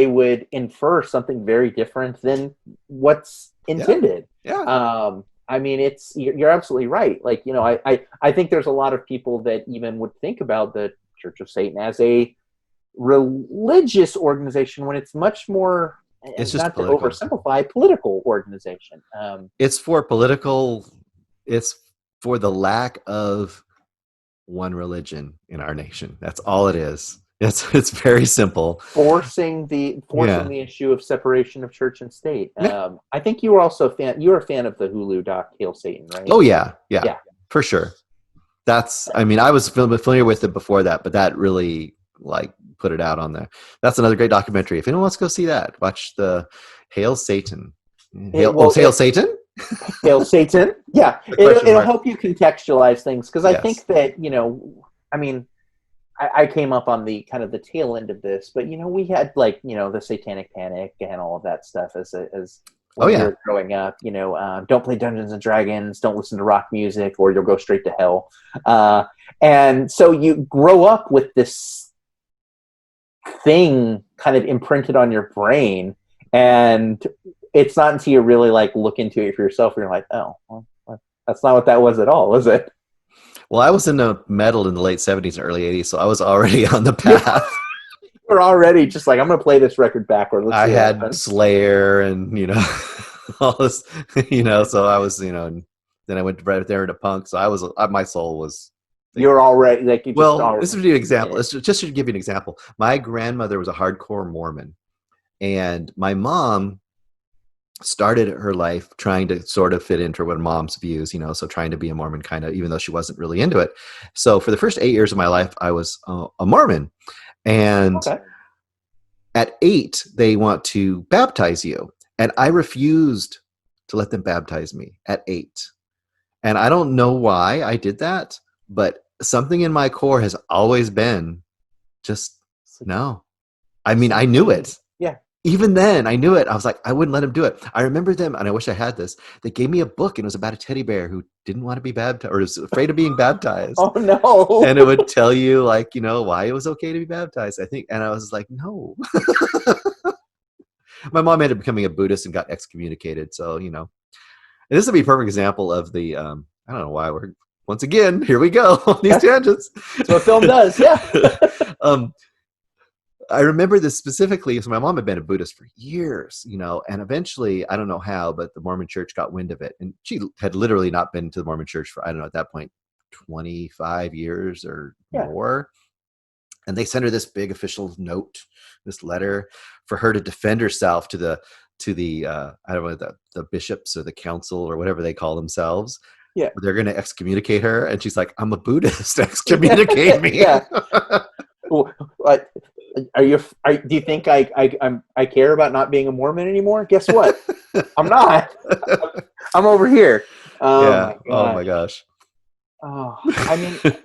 would infer something very different than what's Yeah. intended. Yeah. I mean, you're absolutely right. Like, I think there's a lot of people that even would think about the Church of Satan as a religious organization when it's much more, It's just not to political. oversimplify, political organization. It's for political, it's for the lack of one religion in our nation. That's all it is. It's very simple. Forcing Yeah. the issue of separation of church and state. Yeah. I think you were also a fan. You were a fan of the Hulu doc Hail Satan, right? Oh yeah. Yeah. Yeah. For sure. I mean, I was familiar with it before that, but that really like put it out on there. That's another great documentary. If anyone wants to go see that, watch the Hail Satan. It, Oh, well, it's Hail Satan? Hail Satan. Yeah, The question it'll mark. help you contextualize things because I think Yes. that I mean, I came up on the kind of the tail end of this, but we had like the Satanic Panic and all of that stuff as Oh when we yeah. were growing up. Don't play Dungeons and Dragons, don't listen to rock music, or you'll go straight to hell. And so you grow up with this thing kind of imprinted on your brain, and it's not until you really like look into it for yourself, and you're like, oh, well, that's not what that was at all, was it? Well, I was into metal in the late 70s and early 80s, so I was already on the path. We're already just like, I'm going to play this record backward. Let's I see what had happens. Slayer and, all this, so I was, and then I went right there into punk. So my soul was. You're already like you just Well, already this would be an in example. it. Just to give you an example. My grandmother was a hardcore Mormon, and my mom started her life trying to sort of fit into what mom's views, so trying to be a Mormon kind of, even though she wasn't really into it. So for the first 8 years of my life, I was a Mormon. And Okay. at 8, they want to baptize you. And I refused to let them baptize me at 8. And I don't know why I did that, but something in my core has always been just no. I mean, I knew it. Yeah. Even then, I knew it. I was like, I wouldn't let him do it. I remember them, and I wish I had this. They gave me a book, and it was about a teddy bear who didn't want to be baptized or was afraid of being baptized. Oh no. And it would tell you, like, why it was okay to be baptized, I think. And I was like, no. My mom ended up becoming a Buddhist and got excommunicated. So, and this would be a perfect example of the, I don't know why once again, here we go on these tangents. That's what film does. Yeah. I remember this specifically because my mom had been a Buddhist for years, and eventually, I don't know how, but the Mormon church got wind of it. And she had literally not been to the Mormon church for, I don't know, at that point, 25 years or more. And they sent her this big official note, this letter for her to defend herself to the I don't know, the bishops or the council or whatever they call themselves. Yeah. They're going to excommunicate her. And she's like, I'm a Buddhist. Excommunicate me. Yeah. Do you think I care about not being a Mormon anymore? Guess what? I'm not. I'm over here. Yeah. Oh my gosh. Oh, I mean,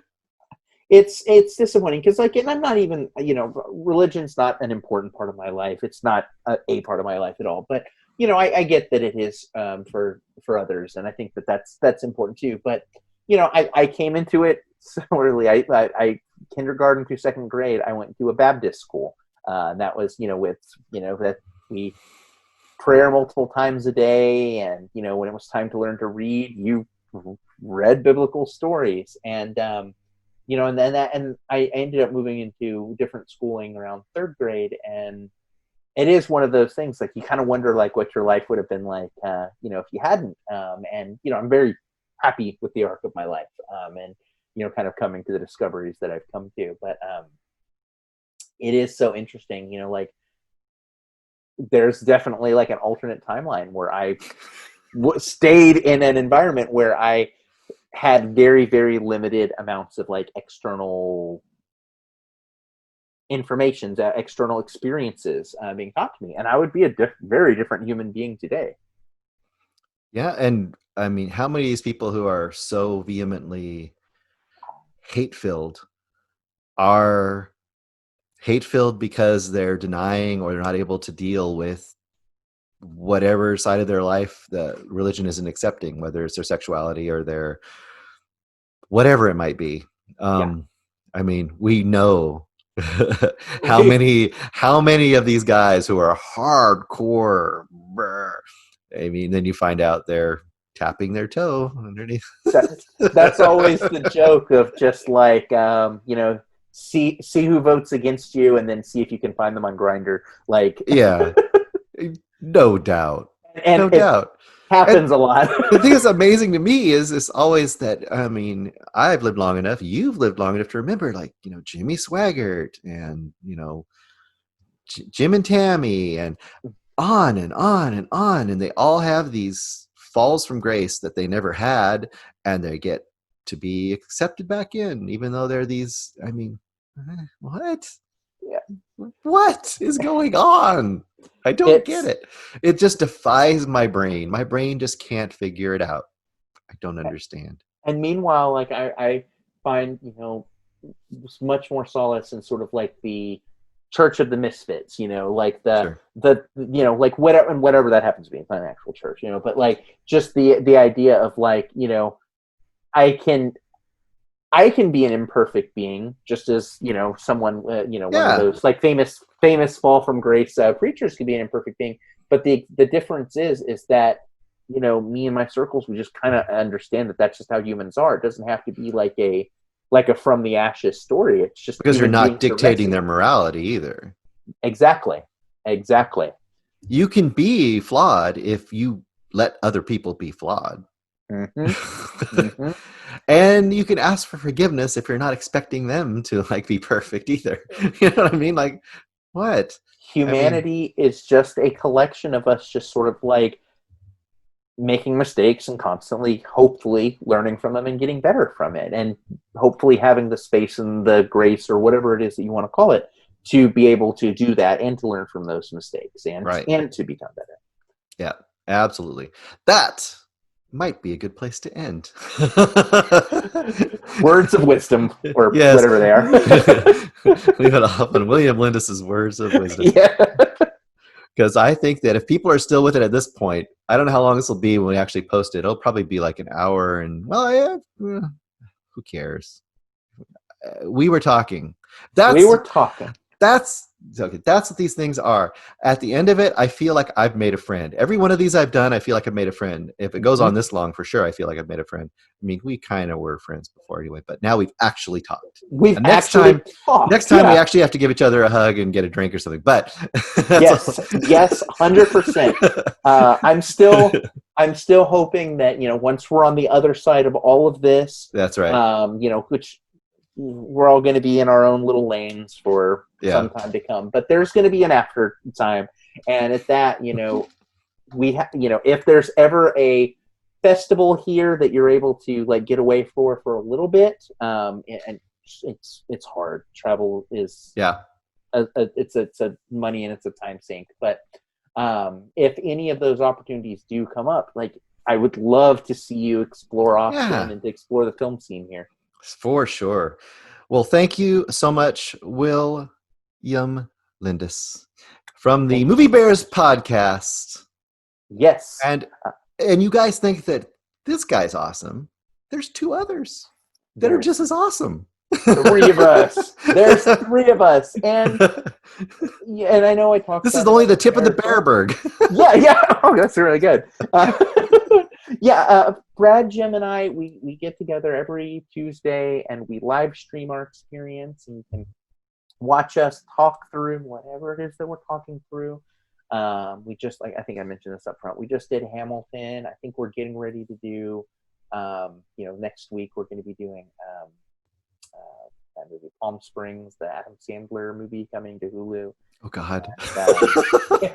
it's disappointing because and I'm not even, religion's not an important part of my life. It's not a part of my life at all. But I get that it is for others, and I think that's important too. But I came into it so early. I kindergarten through second grade, I went to a Baptist school. That was, with, that we prayer multiple times a day. And, when it was time to learn to read, you read biblical stories. And, and I ended up moving into different schooling around third grade. And it is one of those things, like, you kind of wonder, like, what your life would have been like, if you hadn't. And, I'm very happy with the arc of my life. And, kind of coming to the discoveries that I've come to. But it is so interesting, like, there's definitely like an alternate timeline where I stayed in an environment where I had very, very limited amounts of like external information, external experiences being taught to me. And I would be a very different human being today. Yeah. And I mean, how many of these people who are so vehemently hate-filled are hate-filled because they're denying or they're not able to deal with whatever side of their life that religion isn't accepting, whether it's their sexuality or their whatever it might be. I mean, we know how many of these guys who are hardcore, I mean, then you find out they're tapping their toe underneath. That's always the joke of just like, see who votes against you and then see if you can find them on Grindr. Like, yeah, no doubt. And No doubt. Happens a lot. The thing that's amazing to me is always that, I mean, I've lived long enough, you've lived long enough to remember, like, Jimmy Swaggart and, Jim and Tammy and on and on and on. And they all have these falls from grace that they never had, and they get to be accepted back in, even though they're these, I mean, what? Yeah. What is going on? I don't get it. It just defies my brain. My brain just can't figure it out. I don't understand. And meanwhile, like I find, much more solace in sort of like the Church of the Misfits, like Sure. like whatever that happens to be. It's not an actual church, but like just the idea of like, I can be an imperfect being, just as someone, one of those like famous fall from grace preachers could be an imperfect being. But the difference is that me and my circles, we just kind of understand that that's just how humans are. It doesn't have to be like a from the ashes story. It's just because you're not dictating their morality either. Exactly. You can be flawed if you let other people be flawed. Mm-hmm. Mm-hmm. And you can ask for forgiveness if you're not expecting them to like be perfect either. You know what I mean? Like, what? Humanity is just a collection of us just sort of like making mistakes and constantly, hopefully, learning from them and getting better from it, and hopefully having the space and the grace or whatever it is that you want to call it to be able to do that and to learn from those mistakes and to become better. Yeah, absolutely. That might be a good place to end. Words of wisdom, or whatever they are. Leave it off on William Lindus's words of wisdom. Yeah. Because I think that if people are still with it at this point, I don't know how long this will be when we actually post it. It'll probably be like an hour, and who cares? We were talking. That's okay. That's what these things are. At the end of it, I feel like I've made a friend. Every one of these I've done, I feel like I've made a friend. If it goes on this long, for sure, I feel like I've made a friend. I mean, we kind of were friends before anyway, but now we've actually talked. Next time we actually have to give each other a hug and get a drink or something. But yes, 100%. I'm still hoping that once we're on the other side of all of this, that's right. Which we're all going to be in our own little lanes for some time to come, but there's going to be an after time, and at that, we if there's ever a festival here that you're able to like get away for a little bit, and it's hard. Travel is it's a money and it's a time sink, but if any of those opportunities do come up, like I would love to see you explore Austin and to explore the film scene here. For sure. Well, thank you so much, William Lindus from the Movie Bears podcast. Yes. And you guys think that this guy's awesome. There's two others that are just as awesome. 3 of us. There's 3 of us. And I know I talked This is only the tip of the Bearberg. Yeah. Oh, that's really good. Brad, Jim, and I, we get together every Tuesday and we live stream our experience, and you can watch us talk through whatever it is that we're talking through. We just, like, I think I mentioned this up front, we just did Hamilton. I think we're getting ready to do, next week we're going to be doing that movie, Palm Springs, the Adam Sandler movie coming to Hulu. Oh, God.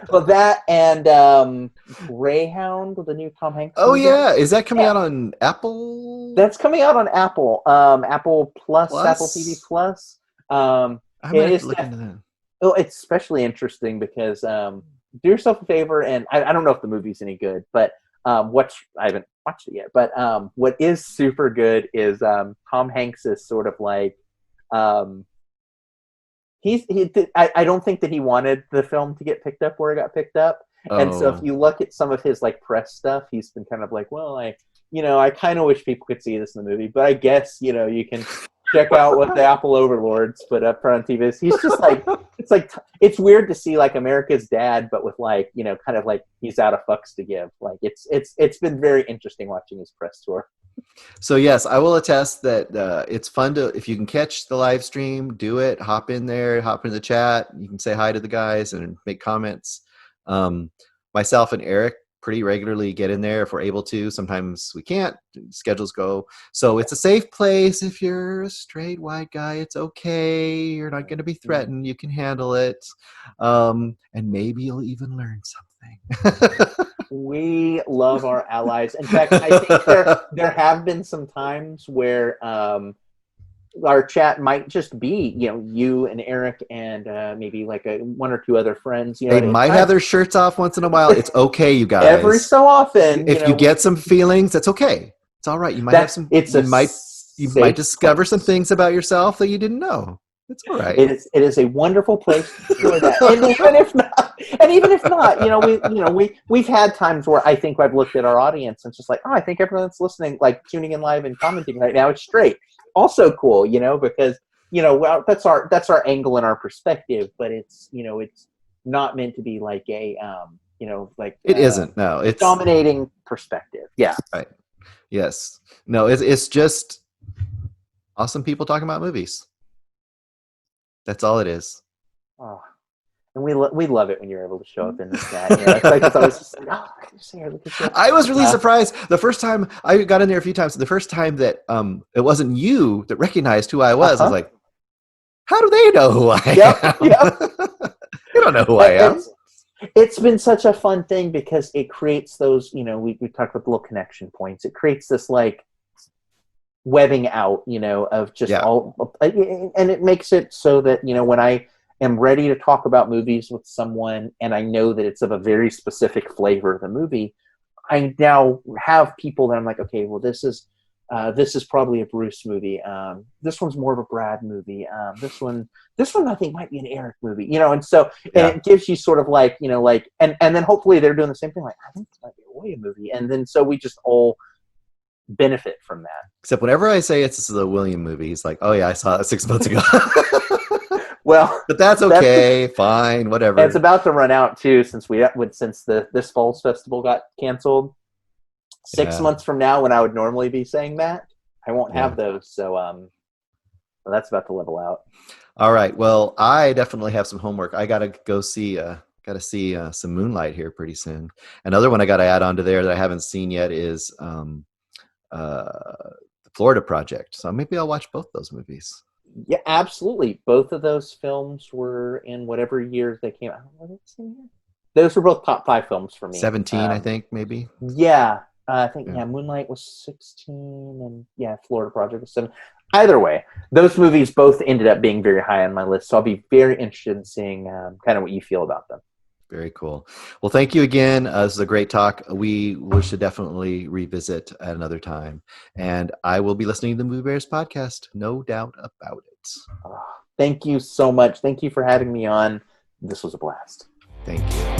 Well, that and Greyhound, the new Tom Hanks movie. Yeah. Is that coming out on Apple? That's coming out on Apple. Apple Plus, Apple TV Plus. I'm going to look into that. Oh, it's especially interesting because do yourself a favor, and I don't know if the movie's any good, but I haven't watched it yet, but what is super good is Tom Hanks is sort of like I don't think that he wanted the film to get picked up where it got picked up. And so if you look at some of his like press stuff, he's been kind of like, well, I kind of wish people could see this in the movie, but I guess, you can check out what the Apple overlords put up on TV. He's just like, it's weird to see like America's Dad, but with like, kind of like he's out of fucks to give. Like it's been very interesting watching his press tour. So yes, I will attest that it's fun if you can catch the live stream, do it, hop in there, hop in the chat. You can say hi to the guys and make comments. Myself and Eric pretty regularly get in there if we're able to. Sometimes we can't. Schedules go. So it's a safe place. If you're a straight white guy, it's okay. You're not going to be threatened. You can handle it. And maybe you'll even learn something. We love our allies. In fact, I think there have been some times where our chat might just be, you and Eric and maybe like one or two other friends. They might have their shirts off once in a while. It's okay, you guys. Every so often, if you get some feelings, that's okay. It's all right. You might have some. You might discover some things about yourself that you didn't know. It's all right. It is a wonderful place to enjoy that. And even if not, we've had times where I think I've looked at our audience and it's just like, oh, I think everyone that's listening, like tuning in live and commenting right now, it's straight. Also cool, because well, that's our angle and our perspective, but it's not meant to be like a it isn't. No, it's dominating perspective. Yeah. Right. Yes. No, it's just awesome people talking about movies. That's all it is. Oh, and we love it when you're able to show up in the chat. It's like it's always just like, oh, look at you. I was really surprised the first time I got in there a few times. The first time that it wasn't you that recognized who I was, I was like, how do they know who I am? Yep. They don't know who I am. It's been such a fun thing because it creates those, we talked about the little connection points. It creates this like webbing out, of just all, and it makes it so that, when I am ready to talk about movies with someone and I know that it's of a very specific flavor of the movie, I now have people that I'm like, okay, well, this is probably a Bruce movie. This one's more of a Brad movie. This one I think might be an Eric movie, and so and it gives you sort of like, and then hopefully they're doing the same thing. Like, I think this might be a William movie. And then, so we just all benefit from that. Except whenever I say this is a William movie, he's like, oh yeah, I saw it 6 months ago. Well, but that's okay. Fine, whatever. It's about to run out too, since this Falls Festival got canceled. 6 months from now, when I would normally be saying that, I won't have those. So that's about to level out. All right. Well, I definitely have some homework. I gotta go see some Moonlight here pretty soon. Another one I gotta add on to there that I haven't seen yet is the Florida Project. So maybe I'll watch both those movies. Yeah, absolutely. Both of those films were in whatever years they came out. Those were both top 5 films for me. 17, I think, maybe. Yeah. I think, Moonlight was 16, and Florida Project was 7. Either way, those movies both ended up being very high on my list, so I'll be very interested in seeing kind of what you feel about them. Very cool. Well, thank you again. This is a great talk. We should definitely revisit at another time. And I will be listening to the Movie Bears podcast, no doubt about it. Thank you so much. Thank you for having me on. This was a blast. Thank you.